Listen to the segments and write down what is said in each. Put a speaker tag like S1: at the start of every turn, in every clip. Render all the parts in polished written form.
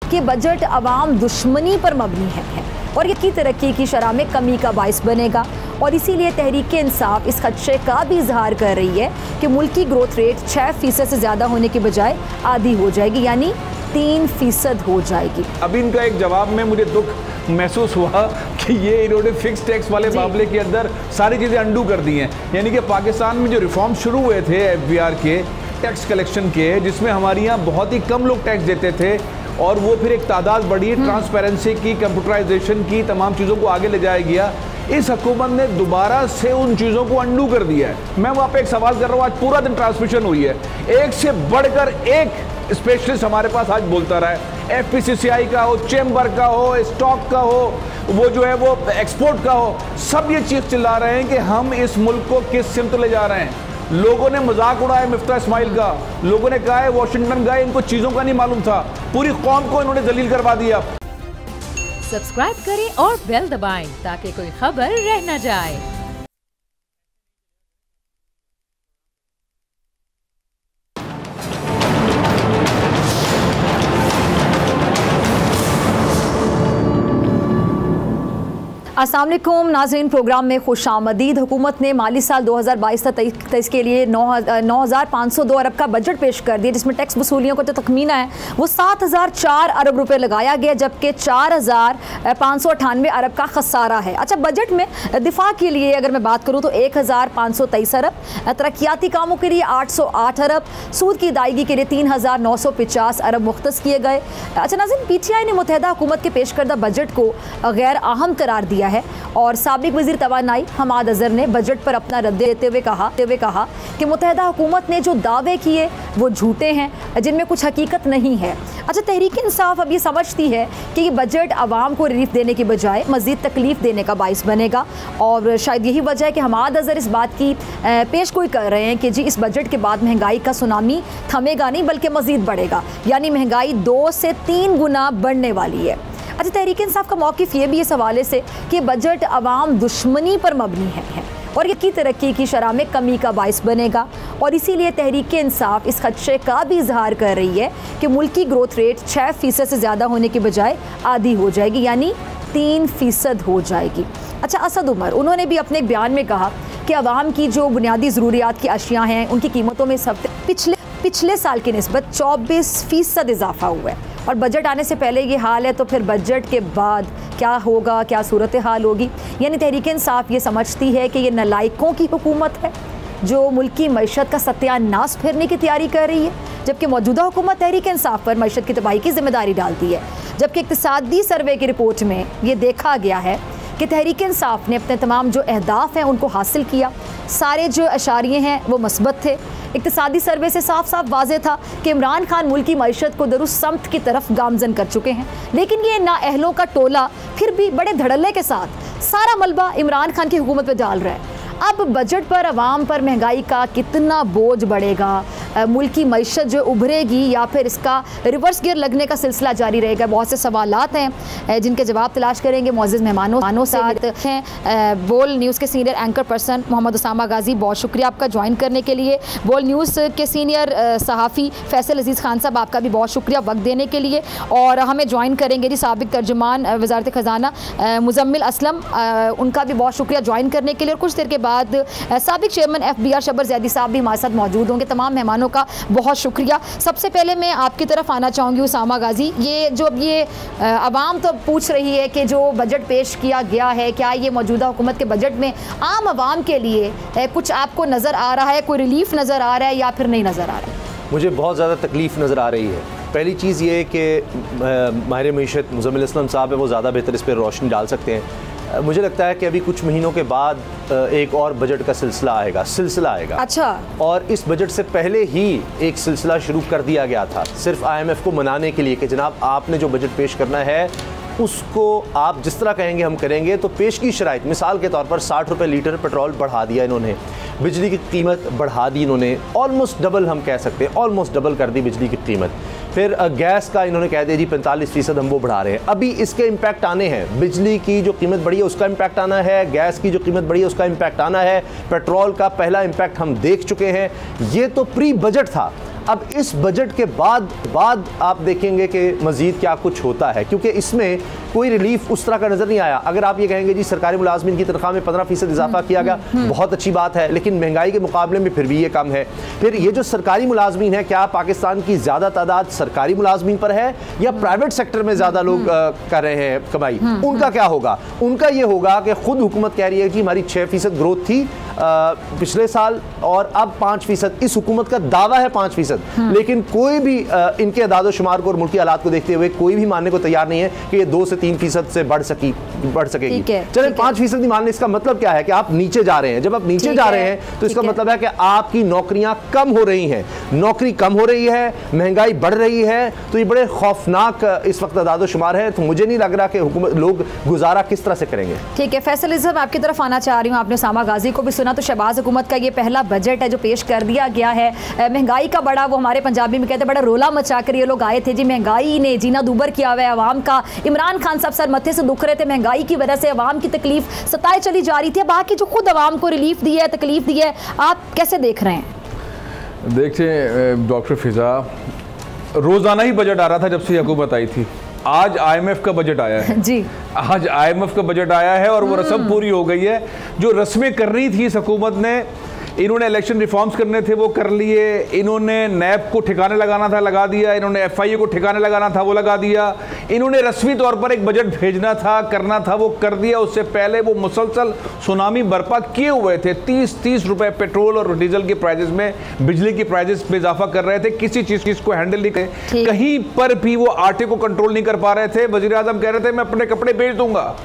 S1: कि बजट अवाम दुश्मनी पर मबनी है और ये तरक्की की शरह में कमी का बाइस बनेगा और इसीलिए तहरीक इंसाफ इस खदशे का भी इजहार कर रही है कि मुल्की ग्रोथ रेट 6% से ज़्यादा होने के बजाय आधी हो जाएगी, यानी 3% हो जाएगी।
S2: अभी इनका एक जवाब में मुझे दुख महसूस हुआ कि ये इन्होंने फिक्स टैक्स वाले मामले के अंदर सारी चीज़ें अंडू कर दी हैं। यानी कि पाकिस्तान में जो रिफॉर्म शुरू हुए थे FBR के टैक्स कलेक्शन के, जिसमें हमारे यहाँ बहुत ही कम लोग टैक्स देते थे और वो फिर एक तादाद बढ़ी, ट्रांसपेरेंसी की, कंप्यूटराइजेशन की, तमाम चीज़ों को आगे ले जाया गया। इस हुकूमत ने दोबारा से उन चीज़ों को अंडू कर दिया है। मैं वहाँ पे एक सवाल कर रहा हूँ, आज पूरा दिन ट्रांसमिशन हुई है, एक से बढ़कर एक स्पेशलिस्ट हमारे पास आज बोलता रहा है, FPCCI का हो, चेम्बर का हो, स्टॉक का हो, वो जो है वो एक्सपोर्ट का हो, सब ये चीज़ चिल्ला रहे हैं कि हम इस मुल्क को किस सिमत ले जा रहे हैं। लोगों ने मजाक उड़ाया मिफ्ता इस्माइल का, लोगों ने कहा है वॉशिंगटन गए, इनको चीज़ों का नहीं मालूम था, पूरी कौम को इन्होंने जलील करवा दिया।
S3: सब्सक्राइब करें और बेल दबाएं ताकि कोई खबर रह न जाए।
S1: अस्सलाम वालेकुम नाज़रीन, प्रोग्राम में खुशामदीद। हुकूमत ने माली साल 2022-23 के लिए 9,502 अरब का बजट पेश कर दिया, जिसमें टैक्स वसूलियों का जो तखमीना है वो 7,004 अरब रुपए लगाया गया, जबकि 4,598 अरब का खसारा है। अच्छा, बजट में दिफा के लिए अगर मैं बात करूँ तो 1,523 अरब, तरक्याती कामों के लिए 808 अरब, सूद की अदायगी के लिए 3,950 अरब मुख्तस किए गए। अच्छा नाज़रीन, PTI ने मुत्तहिदा हुकूमत के पेश करदा बजट को गैर अहम करार दिया है और साबिक वज़ीर तवानाई हमाद अज़हर ने बजट पर अपना रद्द देते हुए कहा कि मुत्तहिदा हुकूमत ने जो दावे किए वो झूठे हैं, जिनमें कुछ हकीकत नहीं है। अच्छा, तहरीक इंसाफ अब ये समझती है कि ये बजट आवाम को रिलीफ देने की बजाय मज़ीद तकलीफ देने का बाइस बनेगा और शायद यही वजह है कि हमाद अज़हर इस बात की पेशगोई कर रहे हैं कि जी इस बजट के बाद महंगाई का सुनामी थमेगा नहीं बल्कि मज़ीद बढ़ेगा, यानी महंगाई 2 से 3 गुना बढ़ने वाली है। अच्छा, तहरीक इंसाफ का मौक़िफ़ ये भी इस हवाले से कि बजट अवाम दुश्मनी पर मबनी है और ये तरक्की की शरह में कमी का बाइस बनेगा और इसीलिए तहरीक इंसाफ इस खदशे का भी इजहार कर रही है कि मुल्की ग्रोथ रेट 6% से ज़्यादा होने के बजाय आधी हो जाएगी, यानी 3% हो जाएगी। अच्छा, असद उमर उन्होंने भी अपने एक बयान में कहा कि अवाम की जो बुनियादी ज़रूरियात की अशिया हैं उनकी कीमतों में इस हफ्ते पिछले साल की निस्बत 24% इजाफा हुआ है और बजट आने से पहले ये हाल है तो फिर बजट के बाद क्या होगा, क्या सूरत हाल होगी। यानी तहरीक इंसाफ ये समझती है कि ये नलायकों की हुकूमत है जो मुल्की मईशत का सत्यानाश फेरने की तैयारी कर रही है, जबकि मौजूदा हुकूमत तहरीक इंसाफ पर मईशत की तबाही की जिम्मेदारी डालती है। जबकि इक़्तिसादी सर्वे की रिपोर्ट में ये देखा गया है कि तहरीक इंसाफ ने अपने तमाम जो अहदाफ हैं उनको हासिल किया, सारे जो अशारिये हैं वो मस्बत थे। इक़्तिसादी सर्वे से साफ साफ वाज़ेह था कि इमरान खान मुल्की मईशत को दुरुस्त समत की तरफ गामजन कर चुके हैं, लेकिन ये नाअहलों का टोला फिर भी बड़े धड़ल्ले के साथ सारा मलबा इमरान खान की हुकूमत पर डाल रहा है। अब बजट पर अवाम पर महंगाई का कितना बोझ बढ़ेगा, मुल्की मईशत जो उभरेगी या फिर इसका रिवर्स गियर लगने का सिलसिला जारी रहेगा, बहुत से सवालात हैं जिनके जवाब तलाश करेंगे। मुअज़्ज़िज़ मेहमानों साथ हैं बोल न्यूज़ के senior anchor person Mohammad Usama Ghazi, बहुत शुक्रिया आपका ज्वाइन करने के लिए। बोल न्यूज़ के सीनियर सहाफ़ी फैसल अजीज़ खान साहब, आपका भी बहुत शुक्रिया वक्त देने के लिए। और हमें ज्वाइन करेंगे जी साबिक तर्जुमान वज़ारत ख़ज़ाना मुज़म्मिल असलम, उनका भी बहुत शुक्रिया ज्वाइन करने के लिए। और कुछ देर के बाद साबिक चेयरमैन FBR शबर ज़ैदी साहब भी हमारे साथ मौजूद होंगे। तमाम मेहमानों का बहुत शुक्रिया। सबसे पहले मैं आपकी तरफ आना चाहूँगी उसामा गाजी, ये जो अब ये आवाम तो पूछ रही है कि जो बजट पेश किया गया है, क्या ये मौजूदा हुकूमत के बजट में आम आवाम के लिए कुछ आपको नज़र आ रहा है, कोई रिलीफ नज़र आ रहा है या फिर नहीं नज़र आ रहा है?
S4: मुझे बहुत ज़्यादा तकलीफ़ नज़र आ रही है। पहली चीज़ ये कि माहिर मईशत मुज़म्मिल असलम साहब है, वो ज़्यादा बेहतर इस पर रोशनी डाल सकते हैं। मुझे लगता है कि अभी कुछ महीनों के बाद एक और बजट का सिलसिला आएगा। अच्छा। और इस बजट से पहले ही एक सिलसिला शुरू कर दिया गया था सिर्फ IMF को मनाने के लिए कि जनाब आपने जो बजट पेश करना है उसको आप जिस तरह कहेंगे हम करेंगे। तो पेश की शराइत, मिसाल के तौर पर 60 रुपये लीटर पेट्रोल बढ़ा दिया इन्होंने, बिजली की कीमत बढ़ा दी इन्होंने, ऑलमोस्ट डबल हम कह सकते हैं, ऑलमोस्ट डबल कर दी बिजली की कीमत। फिर गैस का इन्होंने कह दिया जी 45% हम वो बढ़ा रहे हैं। अभी इसके इम्पैक्ट आने हैं, बिजली की जो कीमत बढ़ी है उसका इम्पैक्ट आना है, गैस की जो कीमत बढ़ी है उसका इम्पैक्ट आना है, पेट्रोल का पहला इम्पैक्ट हम देख चुके हैं। ये तो प्री बजट था। अब इस बजट के बाद आप देखेंगे कि मज़ीद क्या कुछ होता है, क्योंकि इसमें कोई रिलीफ उस तरह का नज़र नहीं आया। अगर आप ये कहेंगे जी सरकारी मुलाजमीन की तनख्वाह में 15% इजाफा किया गया, बहुत अच्छी बात है, लेकिन महंगाई के मुकाबले में फिर भी ये कम है। फिर ये जो सरकारी मुलाजमीन है, क्या पाकिस्तान की ज़्यादा तादाद सरकारी मुलाजमीन पर है या प्राइवेट सेक्टर में ज़्यादा लोग कर रहे हैं कमाई? उनका क्या होगा? उनका ये होगा कि खुद हुकूमत कह रही है कि हमारी 6% ग्रोथ थी पिछले साल और अब 5%। इस हुकूमत का दावा है 5%, लेकिन कोई भी इनके अदाद शुमार को और मुल्की हालात को देखते हुए कोई भी मानने को तैयार नहीं है कि ये 2 से 3% से बढ़ सकेगी। चलें 5% ही मान लें। इसका मतलब क्या है कि आप नीचे जा रहे हैं। जब आप नीचे जा रहे हैं तो इसका मतलब है कि आपकी नौकरियां कम हो रही हैं। नौकरी कम हो रही है, महंगाई बढ़ रही है, तो ये बड़े खौफनाक इस वक्त अदाद शुमार है। तो मुझे नहीं लग रहा कि हुकूमत लोग गुजारा किस तरह से करेंगे।
S1: ठीक है फैसल इज़म, आपकी तरफ आना चाह रही हूँ। आपने उसामा गाजी को भी सुना, तो शहबाज हुकूमत का ये पहला बजट है जो पेश कर दिया गया है। महंगाई का बड़ा, वो हमारे पंजाबी में कहते हैं, बड़ा रोला मचा कर ये लोग आए थे जी। महंगाई ने जीना दूबर किया हुआ है अवाम का। इमरान खान साहब सर मत्थे से दुख रहे थे, महंगाई की वजह से अवाम की तकलीफ सताए चली जा रही थी। बाकी जो खुद अवाम को रिलीफ दी है, तकलीफ दी है, आप कैसे देख रहे हैं?
S2: देखिए डॉक्टर फिजा, रोजाना ही बजट आ रहा था जब से हुकूमत आई थी। आज IMF का बजट आया है
S1: जी,
S2: आज IMF का बजट आया है और वो रस्म पूरी हो गई है। जो रस्में करनी थी इस हुकूमत ने, इन्होंने इलेक्शन रिफॉर्म्स करने थे वो कर लिए, इन्होंने नैब को ठिकाने लगाना था लगा दिया, इन्होंने FIA को ठिकाने लगाना था वो लगा दिया, इन्होंने रस्मी तौर पर एक बजट भेजना था, करना था वो कर दिया। उससे पहले वो मुसलसल सुनामी बर्पा किए हुए थे। 30 रुपए पेट्रोल और डीजल के प्राइजेस में, बिजली की प्राइजेस में इजाफा कर रहे थे। किसी चीज़ को हैंडल नहीं करे, कहीं पर भी वो आटे को कंट्रोल नहीं कर पा रहे थे। वज़ीर आज़म कह रहे थे मैं अपने कपड़े बेच दूंगा,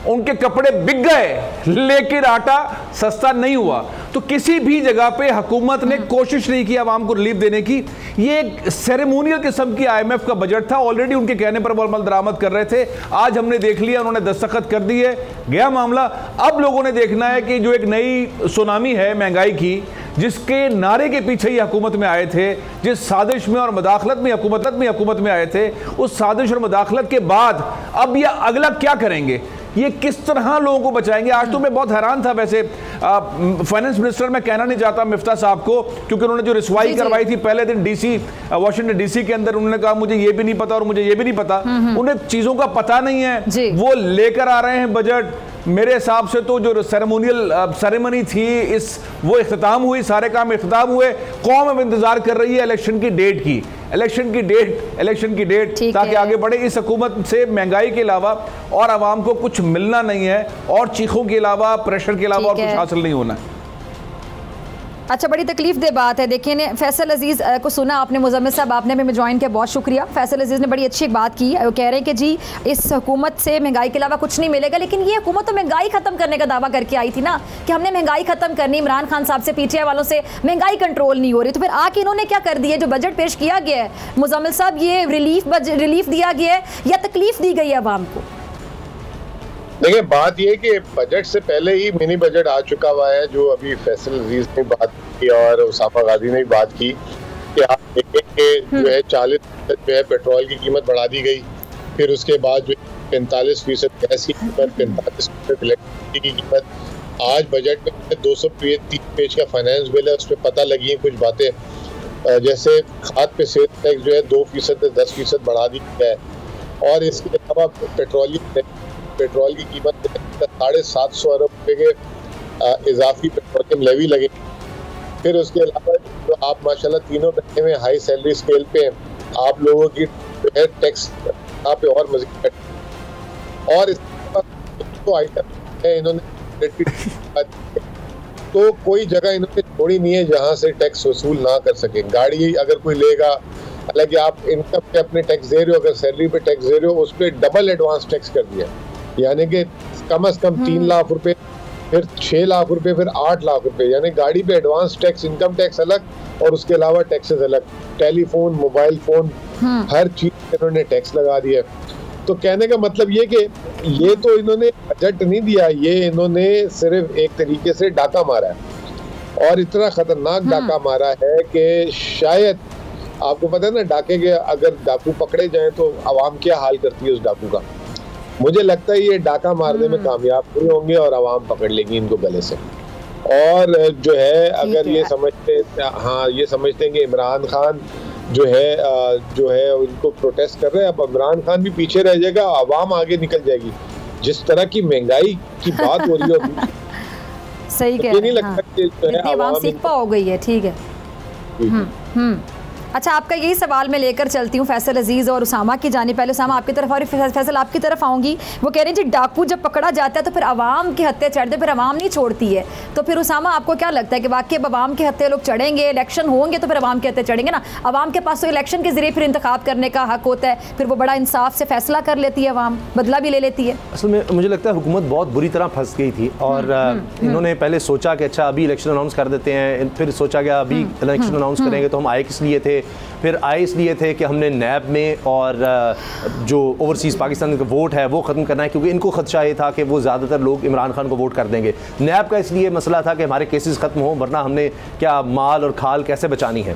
S2: उनके कपड़े बिक गए लेकिन आटा सस्ता नहीं हुआ। तो किसी भी जगह पे हुकूमत ने कोशिश नहीं की आवाम को रिलीफ देने की। ये एक सेरेमोनियल किस्म की IMF का बजट था। ऑलरेडी उनके कहने पर वो अमल दरामद कर रहे थे। आज हमने देख लिया, उन्होंने दस्तखत कर दिए, गया मामला। अब लोगों ने देखना है कि जो एक नई सुनामी है महंगाई की, जिसके नारे के पीछे ही हुकूमत में आए थे, जिस साजिश में और मदाखलत में हुकूमत में आए थे, उस साजिश और मदाखलत के बाद अब ये अगला क्या करेंगे, ये किस तरह लोगों को बचाएंगे। आज तो मैं बहुत हैरान था। वैसे फाइनेंस मिनिस्टर मैं कहना नहीं चाहता मिफ्ता साहब को, क्योंकि उन्होंने जो रिसवाई करवाई थी पहले दिन वाशिंगटन DC के अंदर, उन्होंने कहा मुझे ये भी नहीं पता और मुझे ये भी नहीं पता। उन्हें चीज़ों का पता नहीं है। वो लेकर आ रहे हैं बजट। मेरे हिसाब से तो जो सेरेमनी थी, वो इख्तिताम हुई, सारे काम इख्तिताम हुए। कौम अब इंतजार कर रही है इलेक्शन की डेट ताकि आगे बढ़े। इस हुकूमत से महंगाई के अलावा और आवाम को कुछ मिलना नहीं है, और चीखों के अलावा, प्रेशर के अलावा और कुछ हासिल नहीं होना है।
S1: अच्छा, बड़ी तकलीफ दे बात है। देखिए ने फैसल अजीज़ को सुना आपने, मुज़म्मिल साहब आपने भी ज्वाइन किया, बहुत शुक्रिया। फैसल अजीज़ ने बड़ी अच्छी एक बात की। वो कह रहे हैं कि जी इस हुकूमत से महंगाई के अलावा कुछ नहीं मिलेगा, लेकिन ये हुकूमत तो महंगाई ख़त्म करने का दावा करके आई थी ना, कि हमने महंगाई ख़त्म करनी। इमरान खान साहब से, PTI वालों से महंगाई कंट्रोल नहीं हो रही, तो फिर आके इन्होंने क्या कर दिया? जो बजट पेश किया गया है मुज़म्मिल साहब, ये रिलीफ दिया गया है या तकलीफ दी गई है आवाम को?
S5: देखिए, बात यह कि बजट से पहले ही मिनी बजट आ चुका हुआ है, जो अभी फैसल अजीज ने बात की और उसामा गाजी ने भी बात की कि आप देखें कि जो है 40% जो है पेट्रोल की कीमत बढ़ा दी गई, फिर उसके बाद जो 45% गैस की कीमत, 45% इलेक्ट्रिसिटी की कीमत। आज बजट में 230 पेज का फाइनेंस बिल है, उसमें पता लगी हैं कुछ बातें, जैसे खाद पे सेल टैक्स जो है 2% से 10% बढ़ा दी है, और इसके अलावा पेट्रोल की कीमत 750 अरब रुपए के इजाफी पेट्रोलियम लेवी लगे। फिर उसके अलावा जो आप माशाल्लाह तीनों महीने में हाई सैलरी स्केल पे आप लोगों की जो है टैक्स यहाँ पे और मजीद, और इसको आइटम है इन्होंने तो कोई जगह इन्होंने छोड़ी नहीं है जहाँ से टैक्स वसूल ना कर सके। गाड़ी अगर कोई लेगा, हालांकि आप इनकम पे अपने टैक्स दे रहे हो, अगर सैलरी पे टैक्स दे रहे हो, उस पर डबल एडवांस टैक्स कर दिया, यानी कि कम से कम 3 लाख रुपए, फिर 6 लाख रुपए, फिर 8 लाख रुपए, यानी गाड़ी पे एडवांस टैक्स, इनकम टैक्स अलग और उसके अलावा टैक्सेस अलग। टेलीफोन, मोबाइल फोन, हर चीज इन्होंने टैक्स लगा दिया। तो कहने का मतलब ये कि ये तो इन्होंने बजट नहीं दिया, ये इन्होंने सिर्फ एक तरीके से डाका मारा है, और इतना खतरनाक डाका मारा है कि शायद आपको पता है ना, डाके के अगर डाकू पकड़े जाएं तो आवाम क्या हाल करती है उस डाकू का। मुझे लगता है ये डाका मारने में कामयाब नहीं होंगे और आवाम पकड़ लेगी इनको गले से। और जो है अगर ये समझते हैं कि इमरान खान जो है उनको प्रोटेस्ट कर रहे हैं, अब इमरान खान भी पीछे रह जाएगा, आवाम आगे निकल जाएगी। जिस तरह की महंगाई की बात हो रही है
S1: सही कह रहे हैं, हाँ। आवाम सीखपा हो गई है। ठीक है। अच्छा, आपका यही सवाल मैं लेकर चलती हूँ फैसल अजीज़ और उसामा की जानी। पहले उसामा आपकी तरफ और फैसल आपकी तरफ आऊँगी। वो कह रहे हैं जी डाकू जब पकड़ा जाता है तो फिर आवाम के हत्थे चढ़ते, फिर आवाम नहीं छोड़ती है। तो फिर उसामा आपको क्या लगता है कि वाकई अब आवाम के हत्थे लोग चढ़ेंगे, इलेक्शन होंगे तो फिर आवाम के हत्थे चढ़ेंगे ना? आवाम के पास तो इलेक्शन के जरिए फिर इंतखाब करने का हक होता है, फिर वो बड़ा इंसाफ से फैसला कर लेती है, आवाम बदला भी ले लेती है।
S4: असल में मुझे लगता है हुकूमत बहुत बुरी तरह फंस गई थी और इन्होंने पहले सोचा कि अच्छा अभी इलेक्शन अनाउंस कर देते हैं, फिर सोचा गया अभी इलेक्शन अनाउंस करेंगे तो हम आए किस लिए थे, फिर आए इसलिए थे कि हमने नैब में और जो ओवरसीज़ पाकिस्तान का वोट है वो ख़त्म करना है, क्योंकि इनको खदशा ये था कि वो ज़्यादातर लोग इमरान खान को वोट कर देंगे। नैब का इसलिए मसला था कि हमारे केसेस ख़त्म हो, वरना हमने क्या माल और खाल कैसे बचानी है,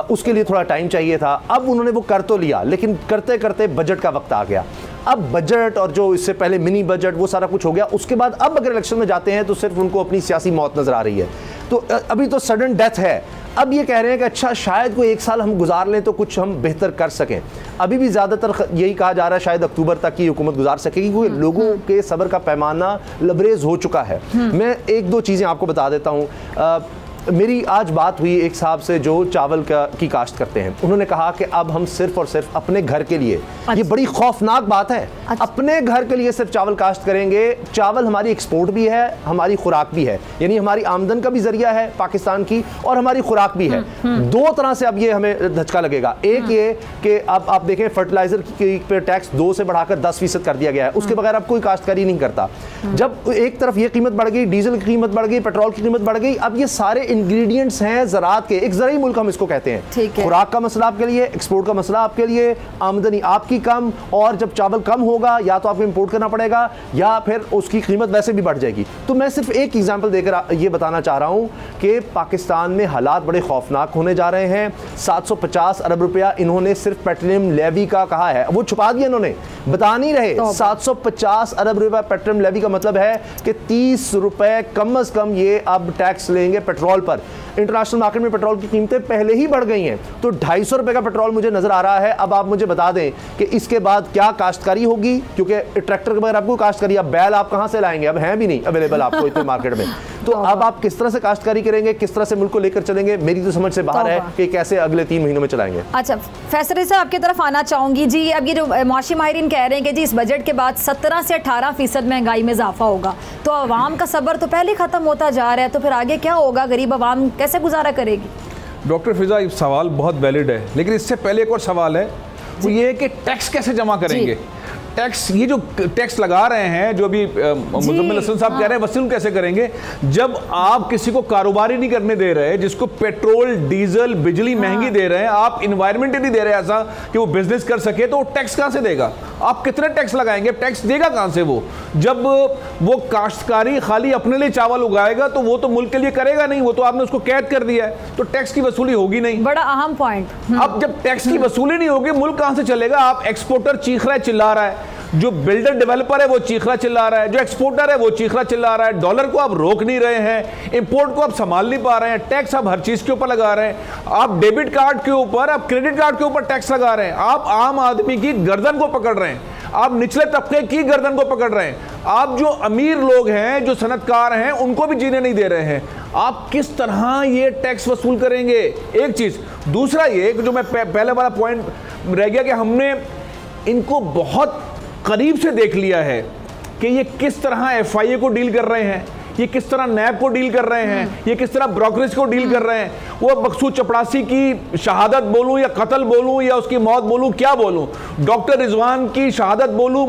S4: उसके लिए थोड़ा टाइम चाहिए था। अब उन्होंने वो कर तो लिया, लेकिन करते करते बजट का वक्त आ गया। अब बजट और जो इससे पहले मिनी बजट वो सारा कुछ हो गया। उसके बाद अब अगर इलेक्शन में जाते हैं तो सिर्फ उनको अपनी सियासी मौत नज़र आ रही है। तो अभी तो सडन डेथ है। अब ये कह रहे हैं कि अच्छा शायद कोई 1 साल हम गुजार लें तो कुछ हम बेहतर कर सकें। अभी भी ज़्यादातर यही कहा जा रहा है शायद अक्टूबर तक की हुकूमत गुजार सकेगी, क्योंकि लोगों के सब्र का पैमाना लबरेज हो चुका है। मैं 1-2 चीज़ें आपको बता देता हूँ। मेरी आज बात हुई एक साहब से जो चावल की काश्त करते हैं। उन्होंने कहा कि अब हम सिर्फ और सिर्फ अपने घर के लिए, ये बड़ी खौफनाक बात है, अपने घर के लिए सिर्फ चावल काश्त करेंगे। चावल हमारी एक्सपोर्ट भी है, हमारी खुराक भी है, यानी हमारी आमदन का भी जरिया है पाकिस्तान की और हमारी खुराक भी है। 2 तरह से अब ये हमें धचका लगेगा। एक ये कि अब आप देखें फर्टिलाइजर पे टैक्स 2 से बढ़ाकर 10% कर दिया गया है, उसके बगैर अब कोई काश्तकारी नहीं करता। जब एक तरफ ये कीमत बढ़ गई, डीजल की कीमत बढ़ गई, पेट्रोल की कीमत बढ़ गई, अब ये सारे इंग्रेडिएंट्स हैं ज़राअत के, एक ज़राई मुल्क हम इसको कहते हैं। खुराक का मसला आपके लिए, एक्सपोर्ट का मसला आपके लिए, आमदनी आपकी कम, और जब चावल कम होगा या तो आपको इंपोर्ट करना पड़ेगा या फिर उसकी कीमत वैसे भी बढ़ जाएगी। तो मैं सिर्फ एक एग्जांपल देकर ये बताना चाह रहा हूं कि पाकिस्तान में हालात बड़े खौफनाक होने जा रहे हैं। 750 अरब रुपया इन्होंने सिर्फ पेट्रोलियम लेवी का कहा है, वो छुपा दिया इन्होंने, बता नहीं रहे। 750 अरब रुपया पेट्रोलियम लेवी का मतलब है कि 30 रुपए कम अज कम ये अब टैक्स लेंगे पेट्रोल पर। इंटरनेशनल मार्केट में पेट्रोल की कीमतें पहले ही बढ़ गई हैं, तो 250 रुपए का पेट्रोल मुझे नजर आ रहा है। अब आप मुझे बता दें कि इसके बाद क्या काश्तकारी होगी, क्योंकि ट्रैक्टर के बगैर आपको काश्तकारी, अब बैल आप कहां से लाएंगे, अब हैं भी नहीं अवेलेबल आपको इतने मार्केट में। तो अब आप किस तरह से काश्तकारी करेंगे, किस तरह से मुल्क को लेकर चलेंगे, मेरी तो समझ से बाहर है कि कैसे अगले 3 महीनों में चलाएंगे।
S1: अच्छा फैसल साहब आपकी तरफ आना चाहूंगी जी। अब ये जो मुआशी माहिरीन कह रहे हैं कि जी इस बजट के बाद 17 से 18% महंगाई में इजाफा होगा, तो आवाम का सब्र तो पहले खत्म होता जा रहा है, तो फिर आगे क्या होगा, गरीब आवाम कैसे गुजारा करेगी?
S2: डॉक्टर फिजा ये सवाल बहुत वैलिड है, लेकिन इससे पहले एक और सवाल है, वो ये है कि टैक्स कैसे जमा करेंगे। टैक्स, ये जो टैक्स लगा रहे हैं, जो अभी मुजम्मिल हसन साहब कह रहे हैं, वसूल कैसे करेंगे जब आप किसी को कारोबार ही नहीं करने दे रहे, जिसको पेट्रोल डीजल बिजली महंगी दे रहे हैं, आप इन्वायरमेंट ही नहीं दे रहे ऐसा कि वो बिजनेस कर सके, तो वो टैक्स कहां से देगा? आप कितने टैक्स लगाएंगे, टैक्स देगा कहां से वो? जब वो काश्तकारी खाली अपने लिए चावल उगाएगा तो वो तो मुल्क के लिए करेगा नहीं, वो तो आपने उसको कैद कर दिया है, तो टैक्स की वसूली होगी नहीं।
S1: बड़ा अहम पॉइंट।
S2: अब जब टैक्स की वसूली नहीं होगी, मुल्क कहां से चलेगा? आप एक्सपोर्टर चीख रहा है, चिल्ला रहा है, जो बिल्डर डेवलपर है वो चीखरा चिल्ला रहा है, जो एक्सपोर्टर है वो चीखरा चिल्ला रहा है, डॉलर को आप रोक नहीं रहे हैं, इंपोर्ट को आप संभाल नहीं पा रहे हैं, टैक्स आप हर चीज के ऊपर लगा रहे हैं, आप डेबिट कार्ड के ऊपर, आप क्रेडिट कार्ड के ऊपर टैक्स लगा रहे हैं, आप आम आदमी की गर्दन को पकड़ रहे हैं, आप निचले तबके की गर्दन को पकड़ रहे हैं, आप जो अमीर लोग हैं, जो सनतकार हैं, उनको भी जीने नहीं दे रहे हैं। आप किस तरह ये टैक्स वसूल करेंगे? एक चीज। दूसरा ये जो मैं पहले वाला पॉइंट रह गया कि हमने इनको बहुत करीब से देख लिया है कि ये किस तरह एफआईए को डील कर रहे हैं, ये किस तरह नैब को डील कर रहे हैं, ये किस तरह ब्रोकरेज को डील कर रहे हैं। वो मकसूद चपड़ासी की शहादत बोलूं या कत्ल बोलूं या उसकी मौत बोलूं, क्या बोलूं, डॉक्टर रिजवान की शहादत बोलूं,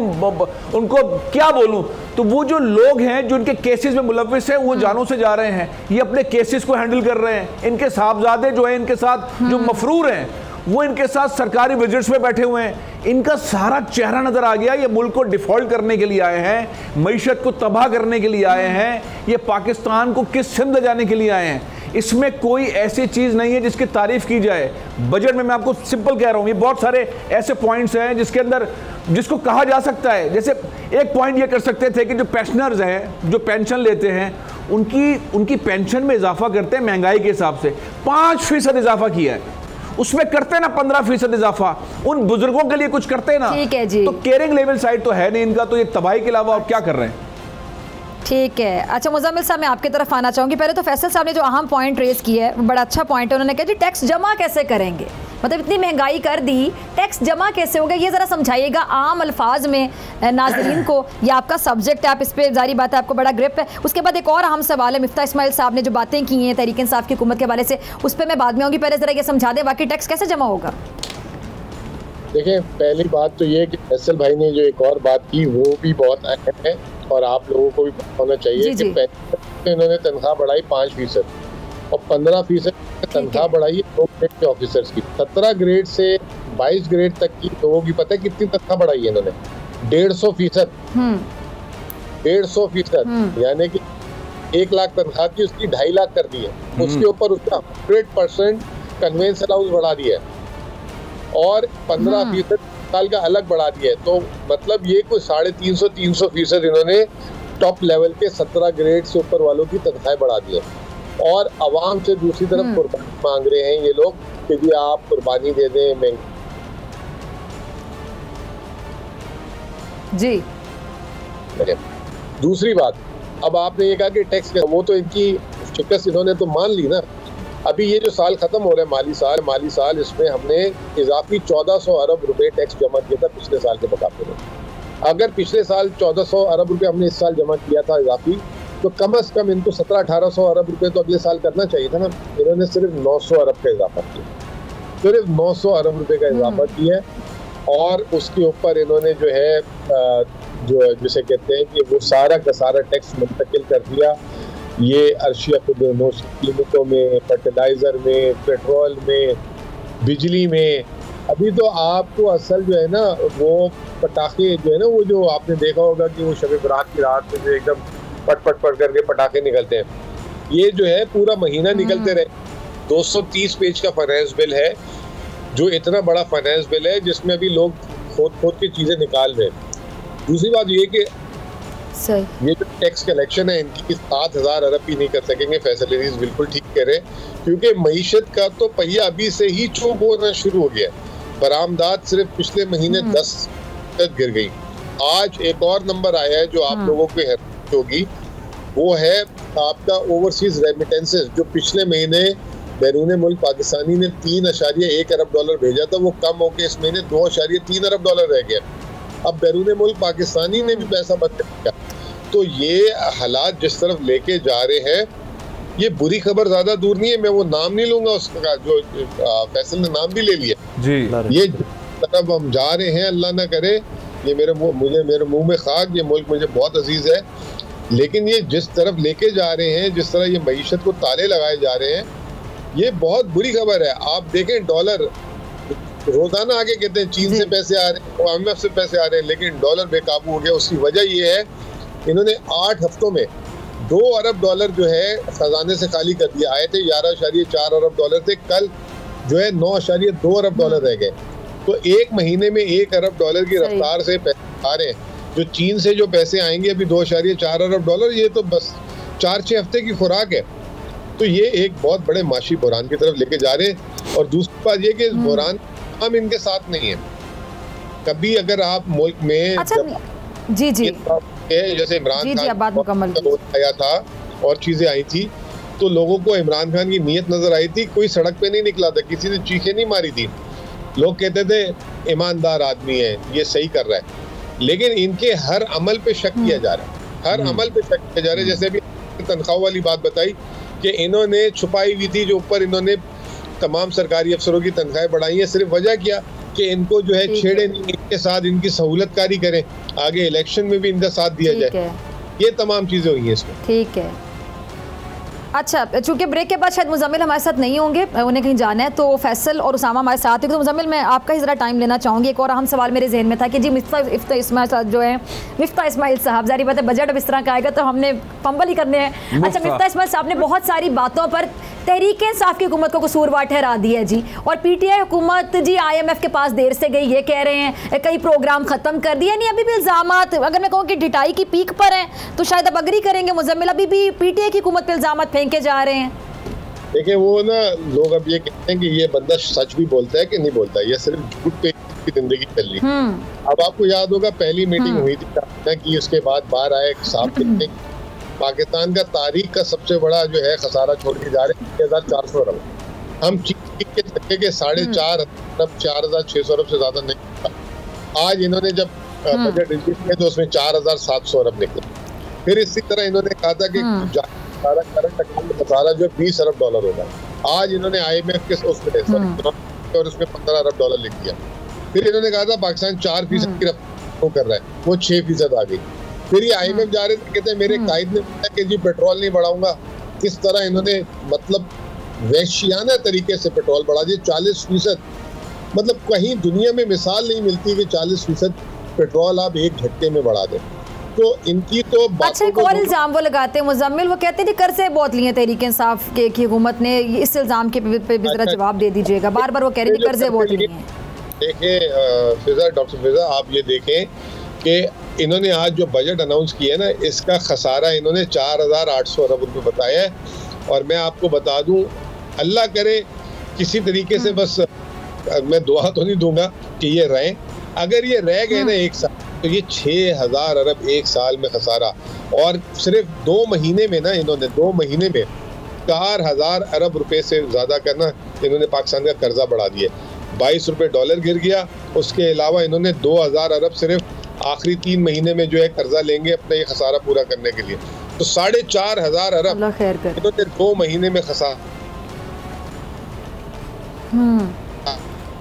S2: उनको क्या बोलूं, तो वो जो लोग हैं जो इनके केसेस में मुलव्विस हैं वो जानों से जा रहे हैं, ये अपने केसेस को हैंडल कर रहे हैं। इनके साहबजादे जो हैं, इनके साथ जो मफरूर हैं, वो इनके साथ सरकारी विजिट्स में बैठे हुए हैं, इनका सारा चेहरा नजर आ गया। ये मुल्क को डिफॉल्ट करने के लिए आए हैं, मईशत को तबाह करने के लिए आए हैं, ये पाकिस्तान को किस सिंध जाने के लिए आए हैं। इसमें कोई ऐसी चीज नहीं है जिसकी तारीफ की जाए। बजट में मैं आपको सिंपल कह रहा हूं, ये बहुत सारे ऐसे पॉइंट्स हैं जिसके अंदर जिसको कहा जा सकता है, जैसे एक पॉइंट ये कर सकते थे कि जो पेंशनर्स हैं, जो पेंशन लेते हैं, उनकी पेंशन में इजाफा करते हैं महंगाई के हिसाब से, 5% इजाफा किया है, उसमें करते ना 15% इजाफा, उन बुजुर्गों के लिए कुछ करते ना।
S1: ठीक है जी।
S2: तो केयरिंग लेवल साइड तो है नहीं इनका, तो ये तबाही के अलावा आप क्या कर रहे हैं?
S1: ठीक है। अच्छा मुजम्मिल साहब, मैं आपकी तरफ आना चाहूँगी। पहले तो फैसल साहब ने जो अहम पॉइंट रेज किया है, बड़ा अच्छा पॉइंट है। उन्होंने कहा जी टैक्स जमा कैसे करेंगे, मतलब इतनी महंगाई कर दी, टैक्स जमा कैसे होगा, ये ज़रा समझाइएगा आम अल्फाज में नाज़रीन को। ये आपका सब्जेक्ट है, आप इस पर जारी बात है, आपको बड़ा ग्रिप है। उसके बाद एक और अहम सवाल है, मिफ्ता इस्माइल साहब ने जो बातें की हैं तहरीक इंसाफ की हुकूमत के हवाले से, उस पर मैं बाद में आऊँगी। पहले ज़रा ये समझा दें वाकई टैक्स कैसे जमा होगा।
S5: देखिए, पहली बात तो ये कि फैसल भाई ने जो एक और बात की वो भी बहुत अहम है और आप लोगों को भी होना चाहिए कि पहले इन्होंने तनख्वाह बढ़ाई 5% और 15% तनख्वाह बढ़ाई है 2 ग्रेड के ऑफिसर्स की। 17 ग्रेड से 22 ग्रेड तक की लोगों की पता है कितनी तनख्वाह बढ़ाई है इन्होंने? 150%। 150%, यानी कि 1 लाख तनख्वाह की उसकी 2.5 लाख कर दी है। उसके ऊपर उसका 100% कन्वेंस अलाउंस बढ़ा दिया है और 15% साल का अलग बढ़ा दिया है। तो मतलब ये कोई 350-300% इन्होंने टॉप लेवल के 17 ग्रेड से ऊपर वालों की तनख्वाहें बढ़ा दी है। और आवाम से दूसरी तरफ कुर्बानी मांग रहे हैं ये लोग कि जी आप कुर्बानी दे दें
S1: जी।
S5: दूसरी बात, अब आपने ये कहा कि टैक्स, वो तो इनकी शिकस्त इन्होंने तो मान ली ना। अभी ये जो साल खत्म हो रहा है माली साल, इसमें हमने इजाफी 1400 अरब रुपए टैक्स जमा किया था पिछले साल के मुकाबले में। अगर पिछले साल 1400 अरब रुपए हमने इस साल जमा किया था इजाफी, तो कम से कम इनको 1700-1800 अरब रुपए तो अगले साल करना चाहिए था ना। इन्होंने सिर्फ 900 अरब का इजाफा किया, सिर्फ 900 अरब रुपए का इजाफा किया और उसके ऊपर इन्होंने जो है जो जिसे कहते हैं कि वो सारा का सारा टैक्स मुंतकिल कर दिया। ये अर्शिया खुदनोश कीमतों में, फर्टिलाइज़र में, पेट्रोल में, बिजली में। अभी तो आपको असल जो है ना वो पटाखे जो है ना, वो जो आपने देखा होगा कि वो शब बरात की रात में जो एकदम पट करके पटाखे निकलते हैं, ये जो है पूरा महीना निकलते रहे। 230 पेज का फाइनेंस बिल है, जो इतना बड़ा फाइनेंस बिल है जिसमें अभी लोग खोद के चीज़ें निकाल रहे हैं। दूसरी बात ये कि ये जो टैक्स कलेक्शन है इनकी 7000 अरब भी नहीं कर सकेंगे। फैसल अजीज बिल्कुल ठीक कह रहे हैं, क्योंकि मईशत का तो पहिया अभी से ही चौक होना शुरू हो गया। बरामदात सिर्फ पिछले महीने 10 तक गिर गई। आज एक और नंबर आया है जो आप लोगों को हैरानी होगी, वो है आपका ओवरसीज रेमिटेंसेस, जो पिछले महीने बैरून मुल्क पाकिस्तानी ने 3.1 अरब डॉलर भेजा था, वो कम होकर इस महीने 2.3 अरब डॉलर रह गया। अब बैरून मुल्क पाकिस्तानी ने भी पैसा बंद किया। तो ये हालात जिस तरफ लेके जा रहे हैं, ये बुरी खबर ज्यादा दूर नहीं है। मैं वो नाम नहीं लूंगा उसका जो फैसल ने नाम भी ले लिया जी। ये तरफ हम जा रहे हैं, अल्लाह ना करे ये मेरे मुंह में खाक, ये मुल्क मुझे बहुत अजीज है, लेकिन ये जिस तरफ लेके जा रहे हैं, जिस तरह ये मईशत को ताले लगाए जा रहे हैं, ये बहुत बुरी खबर है। आप देखें डॉलर रोजाना आगे कहते हैं चीन से पैसे आ रहे हैं, IMF से पैसे आ रहे हैं, लेकिन डॉलर बेकाबू हो गया। उसकी वजह ये है इन्होंने 8 हफ्तों में 2 अरब डॉलर जो है खजाने से खाली कर दिया। आए थे 11.4 अरब डॉलर थे, कल जो है 9.2 अरब डॉलर रह गए। तो एक महीने में 1 अरब डॉलर की रफ्तार से पैसे आ रहे हैं। जो चीन से जो पैसे आएंगे अभी 2.4 अरब डॉलर, ये तो बस 4-6 हफ्ते की खुराक है। तो ये एक बहुत बड़े माशी बुहरान की तरफ लेके जा रहे हैं। और दूसरी बात ये कि बुहरान हम इनके साथ नहीं है। कभी अगर आप मुल्क में
S1: जी
S5: जैसे इमरान खान आया था और चीजें आई थी, तो लोगों को इमरान खान की नीयत नजर आई थी, कोई सड़क पे नहीं निकला था, किसी ने चीखें नहीं मारी थी। लोग कहते थे ईमानदार आदमी है, ये सही कर रहा है, लेकिन इनके हर अमल पे शक किया जा रहा है, हर अमल पे शक किया जा रहा है। जैसे अभी तनख्वाह वाली बात बताई कि इन्होंने छुपाई हुई थी, जो ऊपर इन्होंने तमाम सरकारी अफसरों की तनख्वाहें बढ़ाई है, सिर्फ वजह क्या कि इनको जो है छेड़े नहीं, इनके साथ इनकी सहूलत कारी करें, आगे इलेक्शन में भी इनका साथ दिया जाए। ये तमाम चीजें हुई हैं इसमें। ठीक है।
S1: अच्छा, चूंकि ब्रेक के बाद शायद मुजम्मिल हमारे साथ नहीं होंगे, उन्हें कहीं जाना है, तो फैसल और उसामा हमारे साथ है। तो मुजम्मिल, मैं आपका ही ज़रा टाइम लेना चाहूँगी। एक और अहम सवाल मेरे जहन में था कि जी मिफ्ता इस्माइल साहब, जारी बात है बजट अब इस तरह का आएगा तो हमने फंबल ही करने हैं। अच्छा, मिफ्ता इस्माइल साहब ने बहुत सारी बातों पर तहरीक इंसाफ की हुकूमत को कसूरवार ठहरा दिया जी, और पीटीआई हुकूमत जी IMF के पास देर से गई, ये कह रहे हैं कई प्रोग्राम खत्म कर दिया। नहीं, अभी भी इल्जामात, अगर मैं कहूँ कि ढिठाई की पीक पर हैं तो शायद अब अग्री करेंगे मुजम्मिल, अभी भी पीटीआई की हुकूमत पर इल्जामात फेंके जा रहे हैं।
S5: देखिए वो ना लोग अब ये कहते हैं कि ये बंदा सच भी बोलता है कि नहीं बोलता, ये सिर्फ झूठ पे की जिंदगी चल रही है। अब आपको याद होगा पहली मीटिंग हुई थी कि उसके बाद बाहर आए साफ पाकिस्तान का तारीख का सबसे बड़ा जो है खसारा छोड़ के जा रहे हैं 6,400 अरब। हम चीन के धक्के के 4,500 अरब 4,600 अरब से ज्यादा नहीं। आज इन्होंने जब बजट रिलीज किया तो उसमें 4,700 अरब निकले। फिर इसी तरह इन्होंने कहा था कि करंट अकाउंट खसारा जो 20 अरब डॉलर होगा। आज इन्होंने IMF के उसमें और उसमें 15 अरब डॉलर लिख दिया। फिर इन्होंने कहा था पाकिस्तान 4% की रफ्तार कर रहा है, वो 6% आ गई। फिर ये IMF जा रहे थे, कहते हैं मेरे कायद ने बताया कि जी पेट्रोल नहीं बढ़ाऊंगा। किस तरह इन्होंने मतलब वहशियाना तरीके से पेट्रोल बढ़ा दिया 40%। मतलब कहीं दुनिया में मिसाल नहीं मिलती कि 40% पेट्रोल आप एक झटके में बढ़ा दें। तो इनकी तो
S1: अच्छा, एक और इल्जाम वो लगाते हैं मुजम्मिल, वो कहते हैं कि कर्जे बहुत लिए तहरीक इंसाफ की हुकूमत ने, इस इल्जाम के पे भी जरा जवाब दे दीजिएगा। बार बार वो कह रहे हैं कि कर्जे बहुत लिए हैं।
S5: देखिए डॉक्टर फिजा, आप ये देखें कि इन्होंने आज जो बजट अनाउंस किया है ना, इसका खसारा इन्होंने 4,800 अरब रुपए बताया है। और मैं आपको बता दूं, अल्लाह करे किसी तरीके से, बस मैं दुआ तो नहीं दूंगा कि ये रहें, अगर ये रह गए ना एक साल तो ये 6,000 अरब एक साल में खसारा। और सिर्फ 2 महीने में ना, इन्होंने 2 महीने में 4,000 अरब रुपए से ज्यादा करना इन्होंने पाकिस्तान का कर्जा बढ़ा दिया। 22 रुपए डॉलर गिर गया। उसके अलावा इन्होंने 2,000 अरब सिर्फ आखिरी 3 महीने में जो है कर्जा लेंगे अपना ये खसारा पूरा करने के लिए। तो 4,500 अरब इन्होंने 2 महीने में खसारा।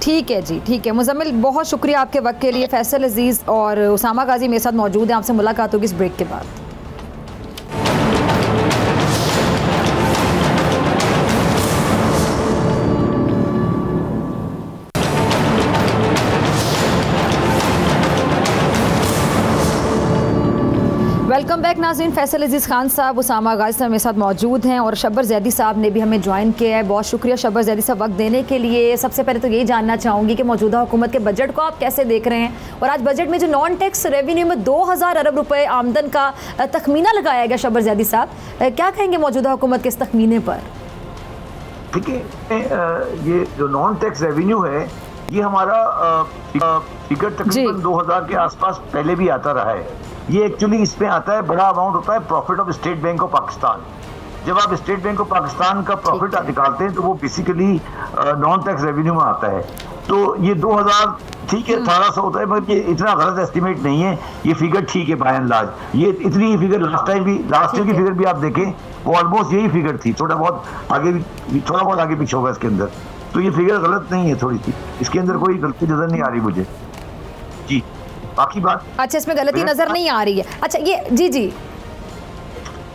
S1: ठीक है जी, ठीक है मुजम्मिल, बहुत शुक्रिया आपके वक्त के लिए। फैसल अजीज़ और उसामा गाजी मेरे साथ मौजूद हैं। आपसे मुलाकात होगी इस ब्रेक के बाद। वेलकम बैक नाज़रीन। फैसल अजीज़ खान साहब, उसामा गाजी साहब मेरे साथ मौजूद हैं और शब्बर जैदी साहब ने भी हमें ज्वाइन किया है। बहुत शुक्रिया शब्बर जैदी साहब वक्त देने के लिए। सबसे पहले तो यही जानना चाहूँगी कि मौजूदा हुकूमत के बजट को आप कैसे देख रहे हैं, और आज बजट में जो नॉन टैक्स रेवेन्यू में 2,000 अरब रुपए आमदन का तखमीना लगाया गया, शब्बर जैदी साहब क्या कहेंगे मौजूदा हुकूमत के इस तखमीने पर?
S6: देखिए, ये जो नॉन टैक्स रेवेन्यू है ये हमारा फिगर तकरीबन 2,000 के आसपास पहले भी आता रहा है। ये एक्चुअली इसमें आता है, बड़ा अमाउंट होता है profit of state bank of Pakistan. जब आप स्टेट बैंक ऑफ पाकिस्तान का प्रॉफिट निकालते हैं तो वो बेसिकली नॉन टैक्स रेवेन्यू में आता है। तो ये 2,000 ठीक है, 1,800 होता है, मगर ये इतना गलत एस्टिमेट नहीं है। ये फिगर ठीक है बाय एंड लार्ज। ये इतनी ही फिगर लास्ट ईयर की फिगर भी आप देखें वो ऑलमोस्ट यही फिगर थी। थोड़ा बहुत आगे पीछे होगा इसके अंदर। तो ये फिगर गलत नहीं है, थोड़ी सी इसके अंदर कोई गलती नजर नहीं आ रही मुझे जी। बाकी बात,
S1: अच्छा, इसमें गलती नजर नहीं आ रही है। अच्छा, ये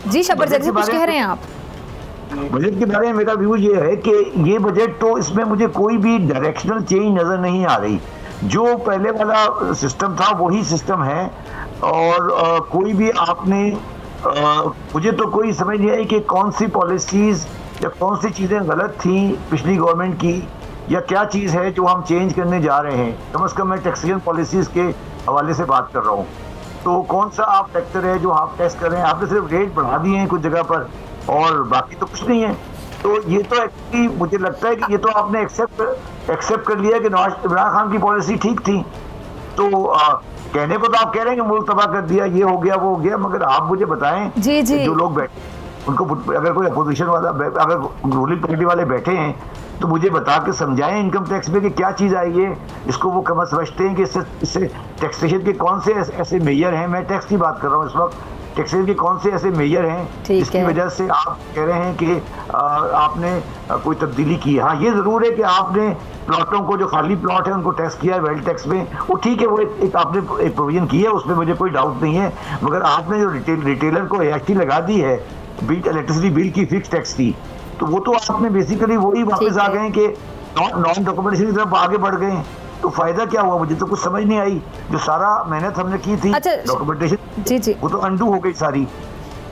S1: जी शब्बर जैदी कुछ कह रहे हैं आप?
S6: बजट के बारे में मेरा व्यू ये है कि ये बजट तो इसमें मुझे कोई भी डायरेक्शनल चेंज नजर नहीं आ रही। जो पहले वाला सिस्टम था वही सिस्टम है। और कोई भी आपने मुझे तो कोई समझ नहीं आई कि कौन सी पॉलिसीज या कौन सी चीज़ें गलत थी पिछली गवर्नमेंट की, या क्या चीज़ है जो हम चेंज करने जा रहे हैं। कम से कम मैं टैक्सेशन पॉलिसीज़ के हवाले से बात कर रहा हूँ। तो कौन सा आप फैक्टर है जो आप टेस्ट कर रहे हैं? आपने सिर्फ रेट बढ़ा दिए हैं कुछ जगह पर और बाकी तो कुछ नहीं है। तो ये तो एक्चुअली मुझे लगता है कि ये तो आपने एक्सेप्ट कर लिया कि नवाज इमरान खान की पॉलिसी ठीक थी। तो कहने को तो आप कह रहे हैं कि मुल्क तबाह कर दिया, ये हो गया वो हो गया, मगर आप मुझे बताएं जो लोग बैठे उनको, अगर कोई अपोजिशन वाला, अगर रूलिंग पार्टी वाले बैठे हैं तो मुझे बता के समझाएं इनकम टैक्स में कि क्या चीज़ आई है, इसको वो कम समझते हैं कि इससे टैक्सेशन के कौन से ऐसे मेजर हैं। मैं टैक्स की बात कर रहा हूँ इस वक्त। टैक्सेशन के कौन से ऐसे मेजर हैं जिसकी वजह से आप कह रहे हैं कि आपने कोई तब्दीली की है। हाँ, ये ज़रूर है कि आपने प्लॉटों को, जो खाली प्लॉट है उनको टैक्स किया है वेल्थ टैक्स में, वो ठीक है, वो एक आपने एक प्रोविजन की है, उसमें मुझे कोई डाउट नहीं है। मगर आपने जो रिटेलर को एएचटी लगा दी है, इलेक्ट्रिसिटी बिल की फिक्स टैक्स थी, तो वो तो आपने बेसिकली वही वापस आ गए कि नॉन डॉक्यूमेंटेशन की तरफ आगे बढ़ गए। तो फायदा क्या हुआ? मुझे तो कुछ समझ नहीं आई। जो सारा मेहनत हमने की थी डॉक्यूमेंटेशन, वो तो अंडू हो गई सारी।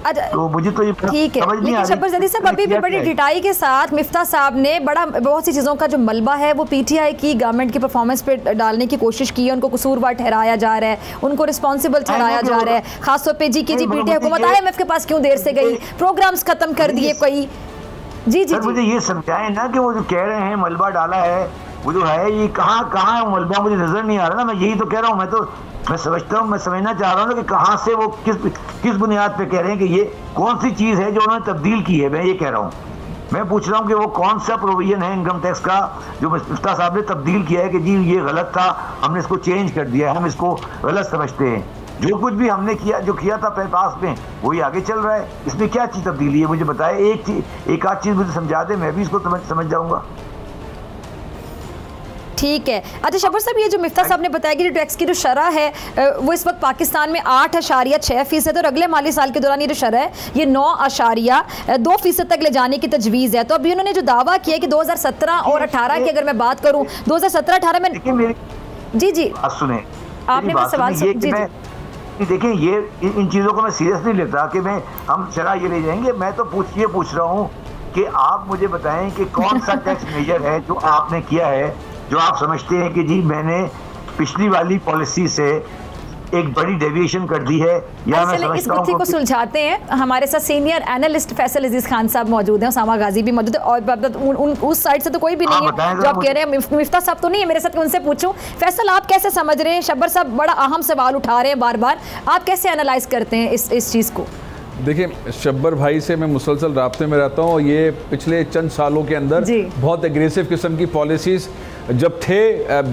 S6: तो मुझे तो ये
S1: ठीक है, लेकिन शब्बर जदी साहब अभी भी बड़ी डिटाई के साथ मिफ्ता साहब ने बहुत सी चीज़ों का जो मलबा है वो पीटीआई की गवर्नमेंट की परफॉर्मेंस पे डालने की कोशिश की है, उनको कसूरवार ठहराया जा रहा है, उनको रिस्पॉन्सिबल ठहराया जा रहा है, खासतौर पे जी पीटीआई हुकूमत IMF के पास क्यों देर से गई, प्रोग्राम्स खत्म कर दिए कोई। जी जी
S6: मुझे ये समझाएं ना कि वो जो कह रहे हैं मलबा डाला है, वो जो है ये कहाँ मलबा मुझे नजर नहीं आ रहा ना, मैं यही तो कह रहा हूँ। मैं समझता हूँ, मैं समझना चाह रहा हूँ कि कहाँ से वो किस बुनियाद पे कह रहे हैं कि ये कौन सी चीज़ है जो उन्होंने तब्दील की है। मैं ये कह रहा हूँ, मैं पूछ रहा हूँ कि वो कौन सा प्रोविजन है इनकम टैक्स का जो मिफ्ता साहब ने तब्दील किया है कि जी ये गलत था, हमने इसको चेंज कर दिया है, हम इसको गलत समझते हैं। जो कुछ भी हमने किया था पास में वही आगे चल रहा है, इसमें क्या चीज़ तब्दीली है मुझे बताए, एक आध चीज़ मुझे समझा दे, मैं भी इसको समझ जाऊँगा।
S1: ठीक है। अच्छा शब्बर साहब, ये जो मिफ्ता साहब ने बताया कि जो टैक्स की जो शरह है वो इस वक्त पाकिस्तान में 8.6% और अगले माली साल के दौरान ये जो शरह है ये 9.2% तक ले जाने की तजवीज़ है। तो अभी उन्होंने जो दावा किया है कि 2017 और 18 की अगर मैं बात करूँ 2017-18 में जी
S6: सुने
S1: आपने कोई सवाल जी
S6: देखें, ये इन चीज़ों को मैं सीरियस नहीं लेता कि हम शरह ये ले जाएंगे। मैं तो पूछ रहा हूँ कि आप मुझे बताएं कि कौन सा टैक्स मेजर है जो आपने किया है जो आप समझते हैं कि जी मैंने पिछली वाली पॉलिसी से एक बड़ी डेविएशन कर दी है, या मैं
S1: इस गुत्थी को सुलझाते हैं। हमारे साथ सीनियर एनालिस्ट फैसल अजीज खान साहब मौजूद हैं, उसामा गाजी भी मौजूद है, और उस साइड से तो कोई भी नहीं है जो आप कह रहे हैं। मिफ्ता साहब तो नहीं है मेरे साथ, उनसे पूछूं। फैसल, आप कैसे समझ रहे हैं? शब्बर साहब बड़ा अहम सवाल उठा रहे हैं बार बार, आप कैसे एनालाइज करते हैं इस चीज़ को?
S2: देखिए, शब्बर भाई से मैं मुसलसल राब्ते में रहता हूँ और ये पिछले चंद सालों के अंदर बहुत एग्रेसिव किस्म की पॉलिसीज़ जब थे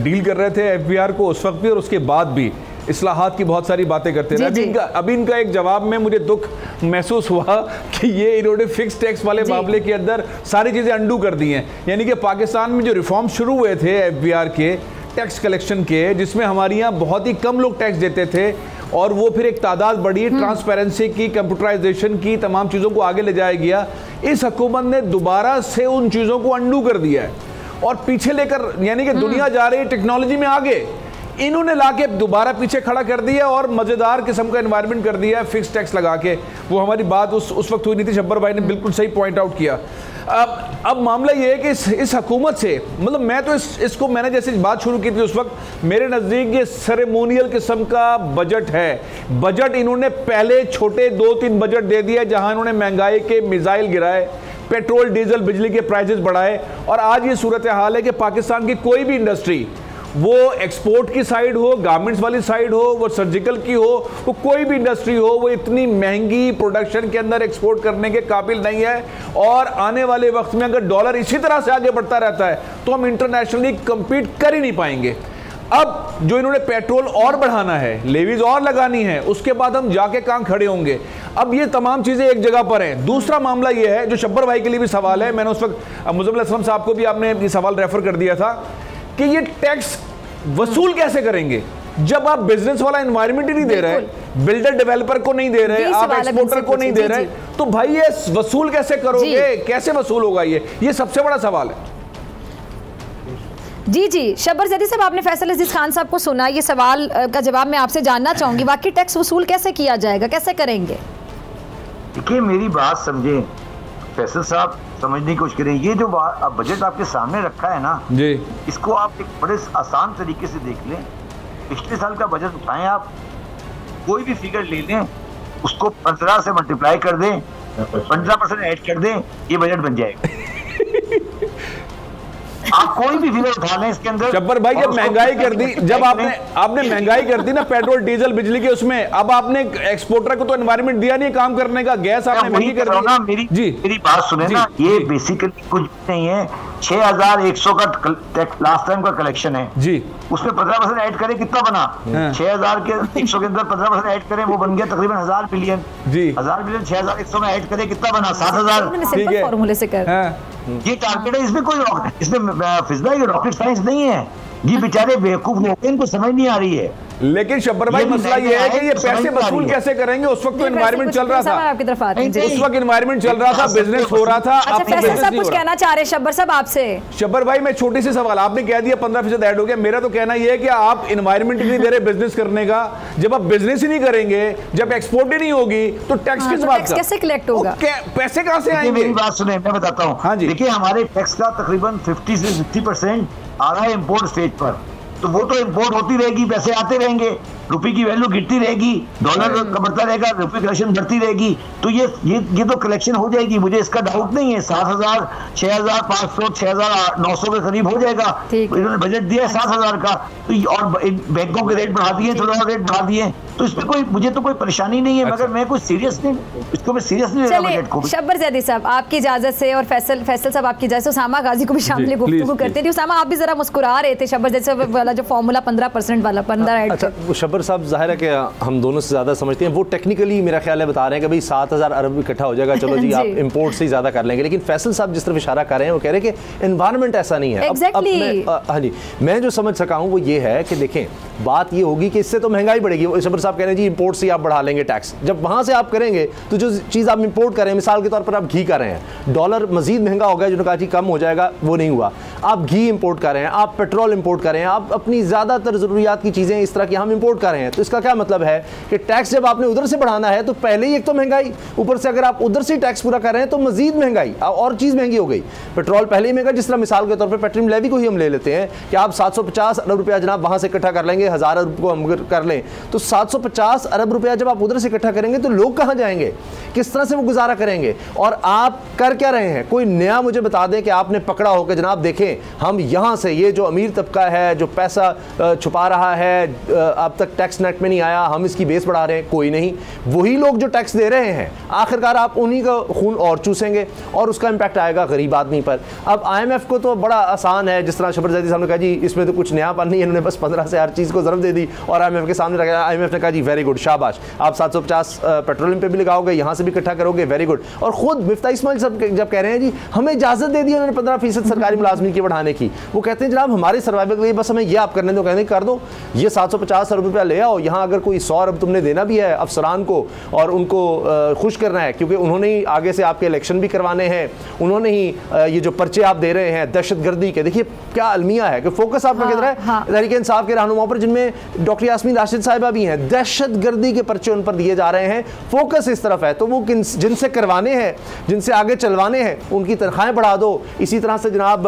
S2: डील कर रहे थे FBR को, उस वक्त भी और उसके बाद भी इस्लाहात की बहुत सारी बातें करते रहे। अभी इनका एक जवाब में मुझे दुख महसूस हुआ कि ये इन्होंने फिक्स टैक्स वाले मामले के अंदर सारी चीज़ें अंडू कर दी हैं। यानी कि पाकिस्तान में जो रिफॉर्म शुरू हुए थे FBR के टैक्स कलेक्शन के, जिसमें हमारे यहाँ बहुत ही कम लोग टैक्स देते थे और वो फिर एक तादाद बढ़ी, ट्रांसपेरेंसी की, कंप्यूटराइजेशन की, तमाम चीज़ों को आगे ले जाया गया। इस हुकूमत ने दोबारा से उन चीज़ों को अंडू कर दिया है और पीछे लेकर, यानी कि दुनिया जा रही है टेक्नोलॉजी में आगे, इन्होंने लाके दोबारा पीछे खड़ा कर दिया और मज़ेदार किस्म का एनवायरनमेंट कर दिया है फिक्स टैक्स लगा के। वो हमारी बात उस वक्त हुई नहीं थी, शब्बर भाई ने बिल्कुल सही पॉइंट आउट किया। अब मामला ये है कि इस हुकूमत से, मतलब मैं तो इसको मैंने जैसे बात शुरू की थी उस वक्त मेरे नज़दीक ये सेरेमोनियल किस्म का बजट है। बजट इन्होंने पहले छोटे 2-3 बजट दे दिया जहां इन्होंने महंगाई के मिसाइल गिराए, पेट्रोल डीजल बिजली के प्राइसेस बढ़ाए, और आज ये सूरत हाल है कि पाकिस्तान की कोई भी इंडस्ट्री, वो एक्सपोर्ट की साइड हो, गारमेंट्स वाली साइड हो, वो सर्जिकल की हो, वो कोई भी इंडस्ट्री हो, वो इतनी महंगी प्रोडक्शन के अंदर एक्सपोर्ट करने के काबिल नहीं है। और आने वाले वक्त में अगर डॉलर इसी तरह से आगे बढ़ता रहता है तो हम इंटरनेशनली कम्पीट कर ही नहीं पाएंगे। अब जो इन्होंने पेट्रोल और बढ़ाना है, लेवीज और लगानी है, उसके बाद हम जाके कहाँ खड़े होंगे। अब ये तमाम चीज़ें एक जगह पर हैं। दूसरा मामला ये है जो शब्बर भाई के लिए भी सवाल है, मैंने उस वक्त मुज़म्मिल असलम साहब को भी आपने ये सवाल रेफर कर दिया था कि ये टैक्स वसूल कैसे करेंगे जब आप बिजनेस वाला एनवायरनमेंट ही नहीं दे रहे, बिल्डर डेवलपर को नहीं दे रहे, आप एक्सपोर्टर को नहीं दे रहे, तो भाई ये वसूल कैसे करोगे, कैसे वसूल होगा? ये सबसे बड़ा सवाल है।
S1: जी शब्बर जदी साहब, आपने फैसल अजीज खान साहब को सुना, ये सवाल का जवाब मैं आपसे जानना चाहूंगी, वाकई टैक्स वसूल कैसे किया जाएगा, कैसे करेंगे?
S6: देखिए मेरी बात समझें फैसल साहब, समझने की कोशिश करें। ये जो बजट आपके सामने रखा है ना जी, इसको आप एक बड़े आसान तरीके से देख लें। पिछले साल का बजट उठाएं, आप कोई भी फिगर ले लें, उसको 15 से मल्टीप्लाई कर दें, 15% ऐड कर दें, ये बजट बन जाएगा। आप कोई भी फिगर उठा लें इसके अंदर।
S2: जब्बर भाई, जब महंगाई कर दी, जब आपने महंगाई कर दी ना पेट्रोल डीजल बिजली के, उसमें अब आपने एक्सपोर्टर को तो एनवायरनमेंट दिया नहीं काम करने का, गैस आपने महंगी कर दी।
S6: मेरी बात सुने ना, ये बेसिकली कुछ नहीं है, 6100 का लास्ट टाइम का कलेक्शन है जी, उसमें 15% ऐड करें, कितना बना? 6100 के अंदर 15% ऐड करें, वो बन गया तकरीबन 1000 बिलियन जी। 1000 बिलियन 6100 में ऐड करें, कितना बना? 7000
S1: फॉर्मूले से कर।
S6: ये टारगेट है, इसमें कोई फिजला ये रॉकेट साइंस नहीं है। ये बेचारे बेवकूफ लोग हैं, इनको समझ नहीं आ रही है।
S2: लेकिन शब्बर भाई मसला ये है कि ये पैसे वसूल कैसे करेंगे? उस वक्त तो एनवायरनमेंट चल रहा था,
S1: आपकी तरफ आते हैं।
S2: उस वक्त एनवायरनमेंट चल रहा था, बिजनेस हो रहा था।
S1: अच्छा फैसल साहब कुछ कहना चाह रहे हैं शब्बर साहब आपसे?
S2: शब्बर भाई मैं छोटी सी सवाल, आपने कह दिया 15% ऐड हो गया, मेरा तो कहना ये है कि आप एनवायरनमेंट नहीं दे रहे बिजनेस करने का। जब आप बिजनेस ही नहीं करेंगे, जब एक्सपोर्ट ही नहीं होगी तो टैक्स किस बात का?
S1: कैसे कलेक्ट होगा?
S2: पैसे कहां से आएंगे?
S6: मेरी बात सुने, मैं बताता हूँ।
S2: हाँ जी,
S6: देखिए हमारे टैक्स का तकरीबन 50 से 60% आ रहा है इम्पोर्ट स्टेज पर, तो वो तो इम्पोर्ट होती रहेगी, पैसे आते रहेंगे, रुपए की वैल्यू गिरती रहेगी, डॉलर बढ़ता रहेगा, रुपए कलेक्शन बढ़ती रहेगी, तो ये तो कलेक्शन हो जाएगी, मुझे इसका डाउट नहीं है। 7,000, 6,500, 6,900 के करीब हो जाएगा। इन्होंने बजट दिया है 7,000 का, तो और बैंकों के रेट बढ़ा दिए, थोड़ा रेट बढ़ा दिए, तो इसमें मुझे तो कोई परेशानी नहीं है।
S2: अच्छा।
S6: मगर मैं कुछ सीरियस नहीं, इसको मैं सीरियस नहीं ले रहा बजट को।
S1: शब्बर ज़ैदी साहब आपकी इजाजत से और फैसल साहब आपकी इजाजत से उसामा गाजी को भी शामिल गुफ्तगू करते थे। उसामा आप भी जरा मुस्कुरा रहे थे शब्बर ज़ैदी साहब वाला जो फॉर्मूला 15% वाला 15
S4: अच्छा, वो शब्बर साहब जाहिर है कि हम दोनों से ज़्यादा समझते हैं, वो टेक्निकली मेरा ख्याल है बता रहे हैं कि भाई 7,000 अरब इकट्ठा हो जाएगा, चलो जी आप इंपोर्ट से ही ज़्यादा कर लेंगे। लेकिन फैसल साहब जिस तरफ इशारा कर रहे हैं वो कह रहे हैं कि एनवायरनमेंट ऐसा नहीं है। हाँ जी, मैं जो समझ सका हूँ वो ये है कि देखें बात ये होगी कि इससे तो महंगाई बढ़ेगी। शब्बर साहब कह रहे हैं जी इंपोर्ट से आप बढ़ा लेंगे टैक्स, जब वहाँ से आप करेंगे तो जो चीज़ आप इंपोर्ट कर रहे हैं, मिसाल के तौर पर आप घी कर रहे हैं, डॉलर मजीद महंगा हो गया, जो कहा जी कम हो जाएगा, वो नहीं हुआ। आप घी इंपोर्ट कर रहे हैं, आप पेट्रोल इंपोर्ट कर रहे हैं, आप अपनी ज़्यादातर ज़रूरियात की चीज़ें इस तरह की हम इंपोर्ट कर रहे हैं। तो इसका क्या मतलब है कि टैक्स जब आपने उधर से बढ़ाना है तो पहले ही एक तो महंगाई, ऊपर से अगर आप उधर से टैक्स पूरा कर रहे हैं तो मजीद महंगाई और चीज़ महंगी हो गई। पेट्रोल पहले ही महंगा, जिस तरह मिसाल के तौर पर पेट्रोलियम लेवी को ही हम ले लेते हैं कि आप 750 अरब रुपया जनाब वहाँ से इकट्ठा कर लेंगे, 1,000 अरब को हम कर लें तो 750 अरब रुपया जब आप उधर से इकट्ठा करेंगे तो लोग कहाँ जाएंगे, किस तरह से वो गुजारा करेंगे? और आप कर क्या रहे हैं? कोई नया मुझे बता दें कि आपने पकड़ा हो कि जनाब देखें हम यहाँ से ये जो अमीर तबका है जो पैसा छुपा रहा है अब तक टैक्स नेट में नहीं आया, हम इसकी बेस बढ़ा रहे हैं। कोई नहीं, वही लोग जो टैक्स दे रहे हैं आखिरकार आप उन्हीं का खून और चूसेंगे और उसका इंपैक्ट आएगा गरीब आदमी पर। अब IMF को तो बड़ा आसान है, जिस तरह शब्बर ज़ैदी साहब ने कहा जी इसमें तो कुछ नयापन नहीं है, इन्होंने बस 15 से हर चीज़ को ज़रब दे दी और IMF के सामने रखा। IMF ने कहा जी वेरी गुड, शाबाश, आप 750 पेट्रोलियम पे भी लगाओगे, यहाँ से भी इकट्ठा करोगे, वेरी गुड। और खुद मिफ्ता इस्माइल साहब जब कह रहे हैं जी हमें इजाज़त दे दी उन्होंने 15% सरकारी मुलाजमीन की बढ़ाने की, वो कहते हैं जनाब हमारे सर्वाइवल के लिए बस हमें ये आप करने दो, कहते कर दो, ये 750 अरब रुपया ले आओ, यहाँ अगर कोई 100 अरब तुमने देना भी है अफसरान को और उनको खुश करना है, क्योंकि उन्होंने ही आगे से आपके इलेक्शन भी करवाने हैं, उन्होंने ही ये जो पर्चे आप दे रहे हैं दहशतगर्दी के, देखिए क्या अलमिया है कि फोकस आपका किधर है? तहरीक इंसाफ के रहनुमाओं पर, जिनमें डॉक्टर यास्मीन राशिद साहिबा भी हैं, दहशतगर्दी के पर्चे उन पर दिए जा रहे हैं, फोकस इस तरफ है। तो वो जिनसे करवाने हैं, जिनसे आगे चलवाने हैं, उनकी तनख्वाहें बढ़ा दो, इसी तरह से जनाब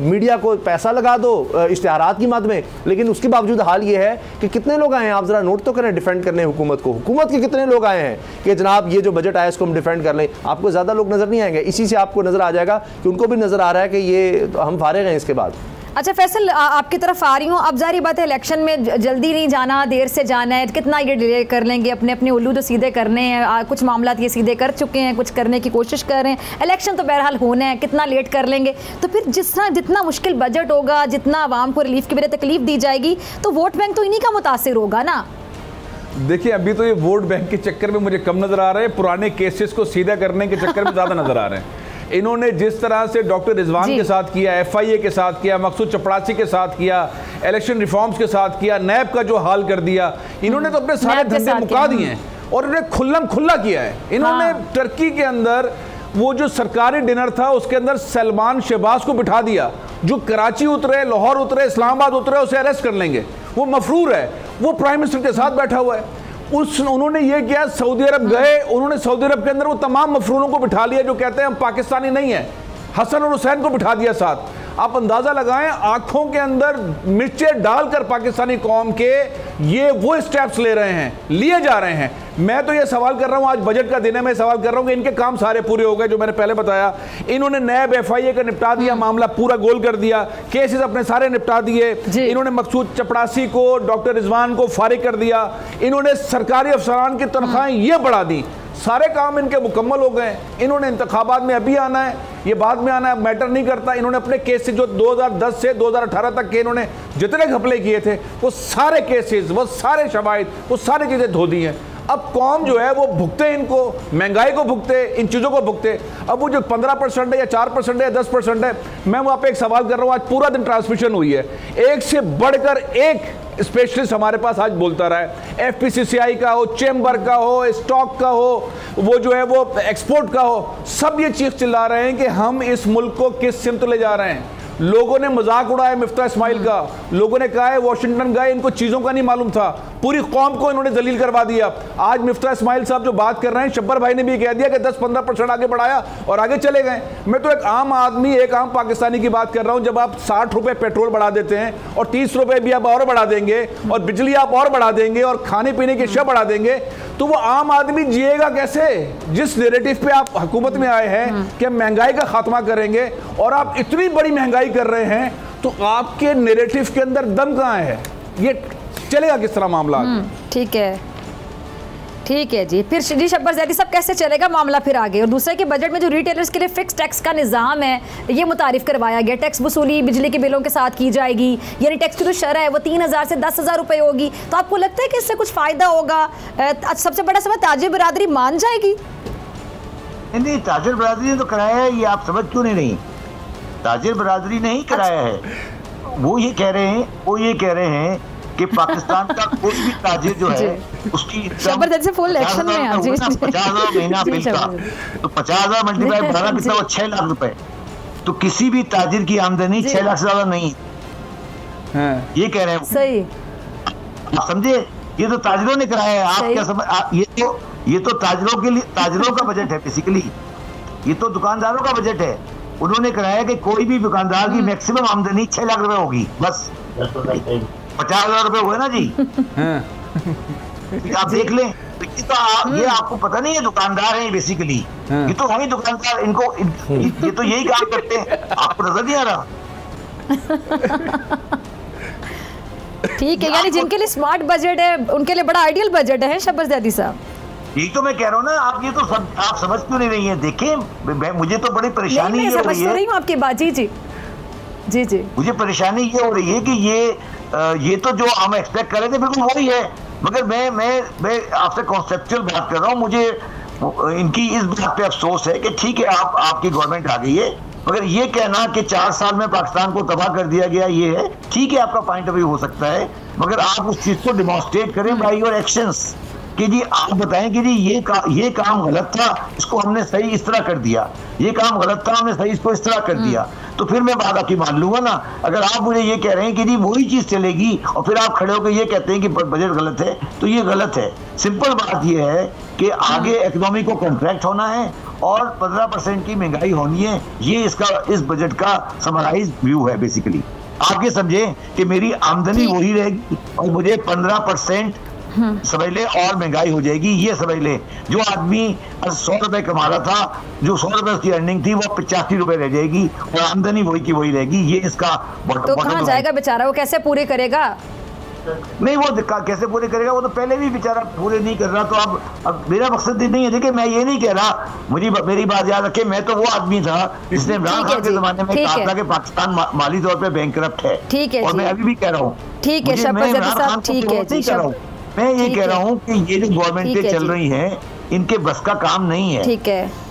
S4: मीडिया को पैसा लगा दो इश्तिहारात की मद में। लेकिन उसके बावजूद हाल ये है कि कितने लोग आए हैं, आप जरा नोट तो करें, डिफेंड करने हुकूमत को, हुकूमत के कितने लोग आए हैं कि जनाब ये जो बजट आया इसको हम डिफेंड कर लें। आपको ज़्यादा लोग नज़र नहीं आएंगे, इसी से आपको नज़र आ जाएगा कि उनको भी नज़र आ रहा है कि ये हम फारिग हैं इसके बाद।
S1: अच्छा फैसल आपकी तरफ आ रही हूँ, अब जारी बात है इलेक्शन में जल्दी नहीं जाना, देर से जाना है, कितना ये डिले कर लेंगे, अपने अपने उल्लू तो सीधे करने हैं, कुछ मामला ये सीधे कर चुके हैं, कुछ करने की कोशिश कर रहे हैं, इलेक्शन तो बहरहाल होना है, कितना लेट कर लेंगे? तो फिर जितना मुश्किल बजट होगा, जितना आवाम को रिलीफ की वजह तकलीफ दी जाएगी, तो वोट बैंक तो इन्हीं का मुतासिर होगा ना।
S2: देखिए अभी तो ये वोट बैंक के चक्कर में मुझे कम नजर आ रहे हैं, पुराने केसेस को सीधा करने के चक्कर में ज्यादा नजर आ रहे हैं। इन्होंने जिस तरह से डॉक्टर रिजवान के साथ किया, FIA के साथ किया, मकसूद चपड़ासी के साथ किया, इलेक्शन रिफॉर्म्स के साथ किया, नैब का जो हाल कर दिया, इन्होंने तो अपने सारे धंधे मुका दिए हैं और इन्हें खुल्लम खुल्ला किया है। इन्होंने टर्की के अंदर वो जो सरकारी डिनर था उसके अंदर सलमान शहबाज को बिठा दिया, जो कराची उतरे, लाहौर उतरे, इस्लामाबाद उतरे, उसे अरेस्ट कर लेंगे, वो मफरूर है, वो प्राइम मिनिस्टर के साथ बैठा हुआ है। उन्होंने ये किया, सऊदी अरब गए, उन्होंने सऊदी अरब के अंदर वो तमाम मफरूरों को बिठा लिया जो कहते हैं हम पाकिस्तानी नहीं है, हसन और हुसैन को बिठा दिया साथ। आप अंदाजा लगाएं, आंखों के अंदर मिर्चें डालकर पाकिस्तानी कौम के ये वो स्टेप्स ले रहे हैं, लिए जा रहे हैं। मैं तो ये सवाल कर रहा हूं, आज बजट का दिन है, मैं सवाल कर रहा हूं कि इनके काम सारे पूरे हो गए जो मैंने पहले बताया। इन्होंने नैब FIA का निपटा दिया, मामला पूरा गोल कर दिया, केसेस अपने सारे निपटा दिए। इन्होंने मकसूद चपड़ासी को, डॉक्टर रिजवान को फारिग कर दिया, इन्होंने सरकारी अफसरान की तनख्वाहें ये बढ़ा दी, सारे काम इनके मुकम्मल हो गए। इन्होंने इंतखाबात में अभी आना है, ये बाद में आना है, मैटर नहीं करता। इन्होंने अपने केसेस जो 2010 से 2018 तक के इन्होंने जितने घपले किए थे वो सारे केसेस, वो सारे शवाहिद, वो सारी चीज़ें धो दी हैं। अब कौम जो है वो भुगते, इनको महंगाई को भुगते, इन चीज़ों को भुगते। अब वो जो 15% है या 4% है या 10% है, मैं वहाँ पे एक सवाल कर रहा हूँ, आज पूरा दिन ट्रांसमिशन हुई है, एक से बढ़कर एक स्पेशलिस्ट हमारे पास आज बोलता रहा है, FPCCI का हो, चेंबर का हो, स्टॉक का हो, वो जो है वो एक्सपोर्ट का हो, सब ये चीख चिल्ला रहे हैं कि हम इस मुल्क को किस सिमत ले जा रहे हैं। लोगों ने मजाक उड़ाया मिफ्ता इस्माइल का, लोगों ने कहा है वॉशिंगटन गए, इनको चीज़ों का नहीं मालूम था, पूरी कौम को इन्होंने दलील करवा दिया। आज मिफ्ता इस्माइल साहब जो बात कर रहे हैं, शब्बर भाई ने भी कह दिया कि 10-15% आगे बढ़ाया और आगे चले गए। मैं तो एक आम आदमी, एक आम पाकिस्तानी की बात कर रहा हूं। जब आप 60 रुपए पेट्रोल बढ़ा देते हैं और 30 रुपए भी आप और बढ़ा देंगे और बिजली आप और बढ़ा देंगे और खाने पीने की अशिया बढ़ा देंगे, तो वो आम आदमी जिएगा कैसे? जिस नैरेटिव पे आप हुकूमत में आए हैं कि हम महंगाई का खात्मा करेंगे और आप इतनी बड़ी महंगाई कर रहे हैं, तो आपके नैरेटिव के अंदर दम कहाँ है? ये चलेगा किस तरह मामला?
S1: ठीक है, ठीक है जी। फिर जी शब्बर ज़ैदी साहब, कैसे चलेगा मामला फिर आगे? और दूसरे के बजट में जो रिटेलर्स के लिए फिक्स टैक्स का निज़ाम है, ये मुतारिफ करवाया गया। टैक्स वसूली बिजली के बिलों के साथ की जाएगी, यानी टैक्स की जो शरह है वो 3000 से 10,000 रुपये होगी। तो आपको लगता है कि इससे कुछ फ़ायदा होगा? सबसे बड़ा सवाल, ताजिर बरादरी मान जाएगी?
S6: नहीं, ताजिर बरादरी ने तो कराया है, ये आप समझ क्यों नहीं रही? ताजिर बरादरी ने ही कराया है। वो ये कह रहे हैं कि पाकिस्तान का कोई भी ताजिर जो है उसकी
S1: से फुल एक्शन में है जी,
S6: 50,000 महीना बिल का, तो 50,000 मल्टीप्लाई 12 कितना हुआ? 6 लाख रुपए। तो किसी भी ताजिर की आमदनी 6 लाख से ज्यादा नहीं, ये कह रहे हैं।
S1: सही,
S6: आप समझे? ये तो ताजिरों ने कराया है। आप क्या समझ? ये तो ताजिरों के लिए, ताजिरों का बजट है बेसिकली, ये तो दुकानदारों का बजट है। उन्होंने कराया कि कोई भी दुकानदार की मैक्सिमम आमदनी 6 लाख रुपए होगी, बस 50,000 रुपए हुए ना जी। आप देख लें, ये आपको पता नहीं है, दुकानदार हैं बेसिकली, ये तो हम ही दुकानदार, इनको ये तो यही काम करते हैं, आपको नजर नहीं आ रहा?
S1: ठीक है, यानी जिनके लिए स्मार्ट बजट है उनके लिए बड़ा आइडियल बजट है शब्बर ज़ैदी साहब।
S6: यही तो मैं कह रहा हूँ ना, आप ये तो सब आप समझ क्यों नहीं रही हैं? देखें, मुझे तो बड़ी परेशानी ये हो रही है।
S1: आपकी बात जी जी जी जी,
S6: मुझे परेशानी ये हो रही है कि ये तो जो हम एक्सपेक्ट कर रहे थे बिल्कुल वही है, मगर मैं आपसे कॉन्सेप्चुअल बात कर रहा हूँ। मुझे इनकी इस बात पे अफसोस है कि ठीक है, आपकी गवर्नमेंट आ गई है, मगर ये कहना कि 4 साल में पाकिस्तान को तबाह कर दिया गया, ये है ठीक है, आपका पॉइंट ऑफ व्यू हो सकता है, मगर आप उस चीज को डिमॉन्स्ट्रेट करें बाय योर एक्शंस कि जी आप बताएं कि जी ये काम गलत था, इसको हमने सही इस तरह कर दिया, ये काम गलत था, हमने सही इसको इस तरह कर दिया, तो फिर मैं बात आपकी मान लूंगा ना। अगर आप मुझे ये कह रहे हैं कि जी वही चीज चलेगी और फिर आप खड़े होकर ये कहते हैं कि बजट गलत है, तो ये गलत है। सिंपल बात ये है कि आगे इकोनॉमी को कॉन्ट्रैक्ट होना है और 15% की महंगाई होनी है, ये इस बजट का समराइज व्यू है बेसिकली। आप ये समझे कि मेरी आमदनी वही रहेगी और मुझे 15% समझ ले और महंगाई हो जाएगी, ये समझ ले। जो आदमी 100 रुपए कमा रहा था, जो 100 रुपए उसकी अर्निंग थी, वो 85 रुपए रह जाएगी और आमदनी वही की वही रहेगी, ये इसका
S1: तो कहाँ जाएगा बेचारा? वो कैसे पूरे करेगा?
S6: नहीं, वो कैसे पूरे करेगा? वो तो पहले भी बेचारा पूरे नहीं कर रहा। तो अब मेरा मकसद नहीं है, देखिए मैं ये नहीं कह रहा, मेरी बात याद रखे, मैं तो वो आदमी था जिसने इमरान खान के जमाने में कहा था कि पाकिस्तान माली तौर पर बैंकरप्ट है,
S1: ठीक है,
S6: और मैं अभी भी कह रहा हूँ।
S1: ठीक है शब्बर ज़ैदी साहब, ठीक है जी,
S6: मैं ये कह रहा हूँ कि ये जो गवर्नमेंटें चल रही हैं, इनके बस का काम नहीं है।
S1: ठीक है,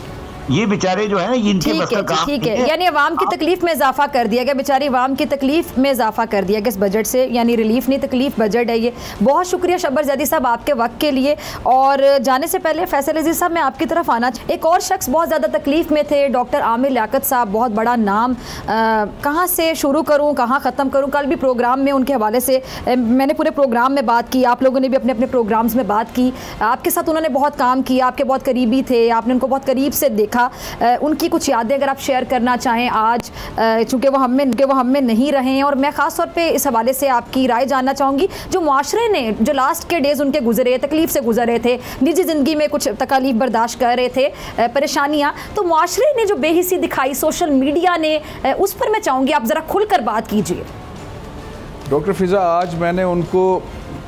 S6: ये बेचारे जो है ना, इनके बस का काम
S1: ठीक है, यानी अवाम की तकलीफ में इजाफा कर दिया गया, बेचारी अवाम की तकलीफ में इजाफा कर दिया गया इस बजट से, यानी रिलीफ नहीं तकलीफ बजट है ये। बहुत शुक्रिया शब्बर ज़ैदी साहब आपके वक्त के लिए। और जाने से पहले फैसल अजीज़ साहब, मैं आपकी तरफ आना, एक और शख्स बहुत ज़्यादा तकलीफ में थे, डॉक्टर आमिर लियाकत साहब, बहुत बड़ा नाम, कहाँ से शुरू करूँ कहाँ ख़त्म करूँ? कल भी प्रोग्राम में उनके हवाले से मैंने पूरे प्रोग्राम में बात की, आप लोगों ने भी अपने अपने प्रोग्राम्स में बात की, आपके साथ उन्होंने बहुत काम किया, आपके बहुत करीबी थे, आपने उनको बहुत करीब से देखा। उनकी कुछ यादें अगर आप शेयर करना चाहें आज, चूँकि वो हम में नहीं रहे हैं, और मैं ख़ास तौर पे इस हवाले से आपकी राय जानना चाहूँगी, जो माशरे ने जो लास्ट के डेज़ उनके गुजरे, तकलीफ़ से गुजर रहे थे, निजी ज़िंदगी में कुछ तकालीफ बर्दाश्त कर रहे थे, परेशानियाँ, तो माशरे ने जो बेहिसी दिखाई, सोशल मीडिया ने, उस पर मैं चाहूँगी आप ज़रा खुल कर बात कीजिए।
S2: डॉक्टर फ़िज़ा, आज मैंने उनको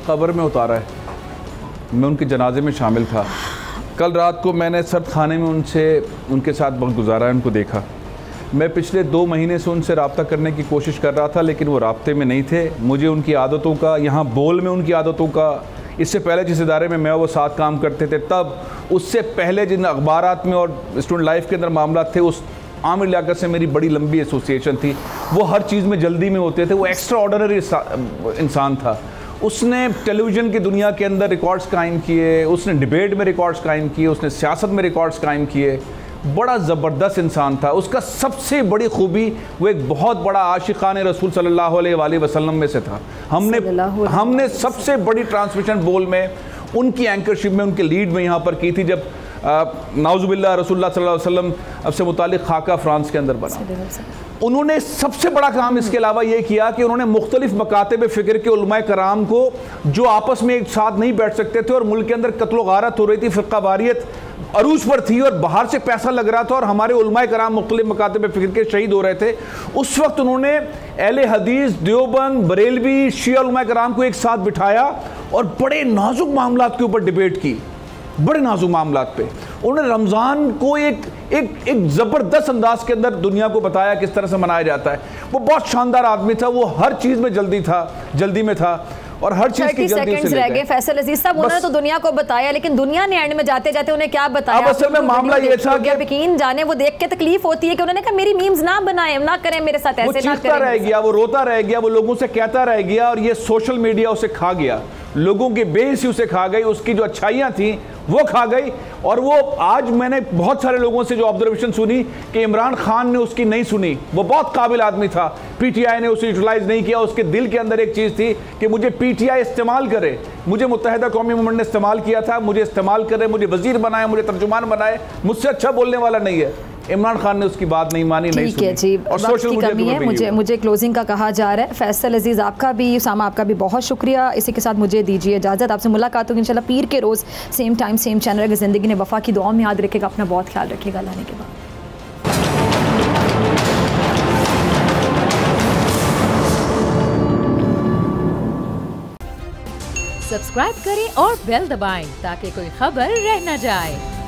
S2: कब्र में उतारा है, मैं उनके जनाजे में शामिल था। कल रात को मैंने सर्द खाने में उनके साथ वक्त गुजारा है, उनको देखा। मैं पिछले 2 महीने से उनसे रब्ता करने की कोशिश कर रहा था, लेकिन वो राब्ते में नहीं थे। मुझे उनकी आदतों का, यहाँ बोल में उनकी आदतों का, इससे पहले जिस इदारे में मैं वो साथ काम करते थे तब, उससे पहले जिन अखबारात में और स्टूडेंट लाइफ के अंदर मामला थे, उस आमिर लियाकत से मेरी बड़ी लंबी एसोसिएशन थी। वो हर चीज़ में जल्दी में होते थे, वो एक्स्ट्रा ऑर्डिनरी इंसान था। उसने टेलीविज़न की दुनिया के अंदर रिकॉर्ड्स कायम किए, उसने डिबेट में रिकॉर्ड्स कायम किए, उसने सियासत में रिकॉर्ड्स कायम किए। बड़ा ज़बरदस्त इंसान था। उसका सबसे बड़ी खूबी वो एक बहुत बड़ा आशिकान रसूल सल्लल्लाहु अलैहि वसल्लम में से था। हमने सबसे बड़ी ट्रांसमिशन बोल में उनकी एंकरशिप में, उनके लीड में यहाँ पर की थी जब नाउज़ुबिल्लाह रसूलुल्लाह सल्लल्लाहु अलैहि वसल्लम से मुतालिक खाका फ्रांस के अंदर बना। उन्होंने सबसे बड़ा काम इसके अलावा ये किया कि उन्होंने मुख्तलिफ मकातब फ़िक्र के उलमाए कराम को, जो आपस में एक साथ नहीं बैठ सकते थे और मुल्क के अंदर कत्ल गारत हो रही थी, फ़िक़्हा वारियत अरूज पर थी और बाहर से पैसा लग रहा था और हमारे उलमाए कराम मुख्तलिफ मकातब फ़िक्र के शहीद हो रहे थे, उस वक्त उन्होंने अहले हदीस, देवबंद, बरेलवी, शिया उलमाए कराम को एक साथ बिठाया और बड़े नाजुक मामलात के ऊपर डिबेट की। बड़े नाजुक मामलात पे उन्होंने रमज़ान को एक ज़बरदस्त अंदाज के अंदर दुनिया को बताया किस तरह से मनाया जाता है। वो बहुत शानदार आदमी था, वो हर चीज़ में जल्दी में था और हर चीज़ की जल्दी से रह गए।
S1: फैसल अजीज साहब, उन्होंने तो दुनिया को बताया, लेकिन दुनिया ने एंड में जाते जाते उन्हें क्या बताया?
S2: अब असल में मामला ये था कि
S1: यकीन जाने वो देख के तकलीफ होती है कि उन्होंने कहा मेरी मीम्स ना बनाए, ना करें मेरे साथ, ऐसे ना करें।
S2: वो रह गया, वो रोता रह गया, वो लोगों से कहता रह गया और ये सोशल मीडिया उसे खा गया, लोगों की बेइज्जती उसे खा गई, उसकी जो अच्छाइयाँ थी वो खा गई। और वो आज मैंने बहुत सारे लोगों से जो ऑब्जर्वेशन सुनी कि इमरान खान ने उसकी नहीं सुनी, वो बहुत काबिल आदमी था, पीटीआई ने उसे यूटिलाइज नहीं किया। उसके दिल के अंदर एक चीज़ थी कि मुझे पीटीआई इस्तेमाल करे, मुझे मुत्तहिदा कौमी मूवमेंट ने इस्तेमाल किया था, मुझे इस्तेमाल करे, मुझे वजीर बनाए, मुझे तर्जुमान बनाए, मुझसे अच्छा बोलने वाला नहीं है। इमरान खान ने उसकी बात नहीं मानी, नहीं सुनी।
S1: ठीक है जी,
S2: और सोशल मीडिया
S1: है, मुझे क्लोजिंग का कहा जा रहा है। फैसल अजीज़ आपका भी, उसामा आपका भी बहुत शुक्रिया। इसी के साथ मुझे दीजिए इजाज़त। आपसे मुलाकात होगी इंशाल्लाह पीर के रोज़, सेम टाइम सेम चैनल। अगर ज़िंदगी ने वफ़ा की दुआ में याद रखेगा, अपना बहुत ख्याल रखिएगा। लाने के बाद
S3: सब्सक्राइब करें और बेल दबाएं ताकि कोई खबर रह न जाए।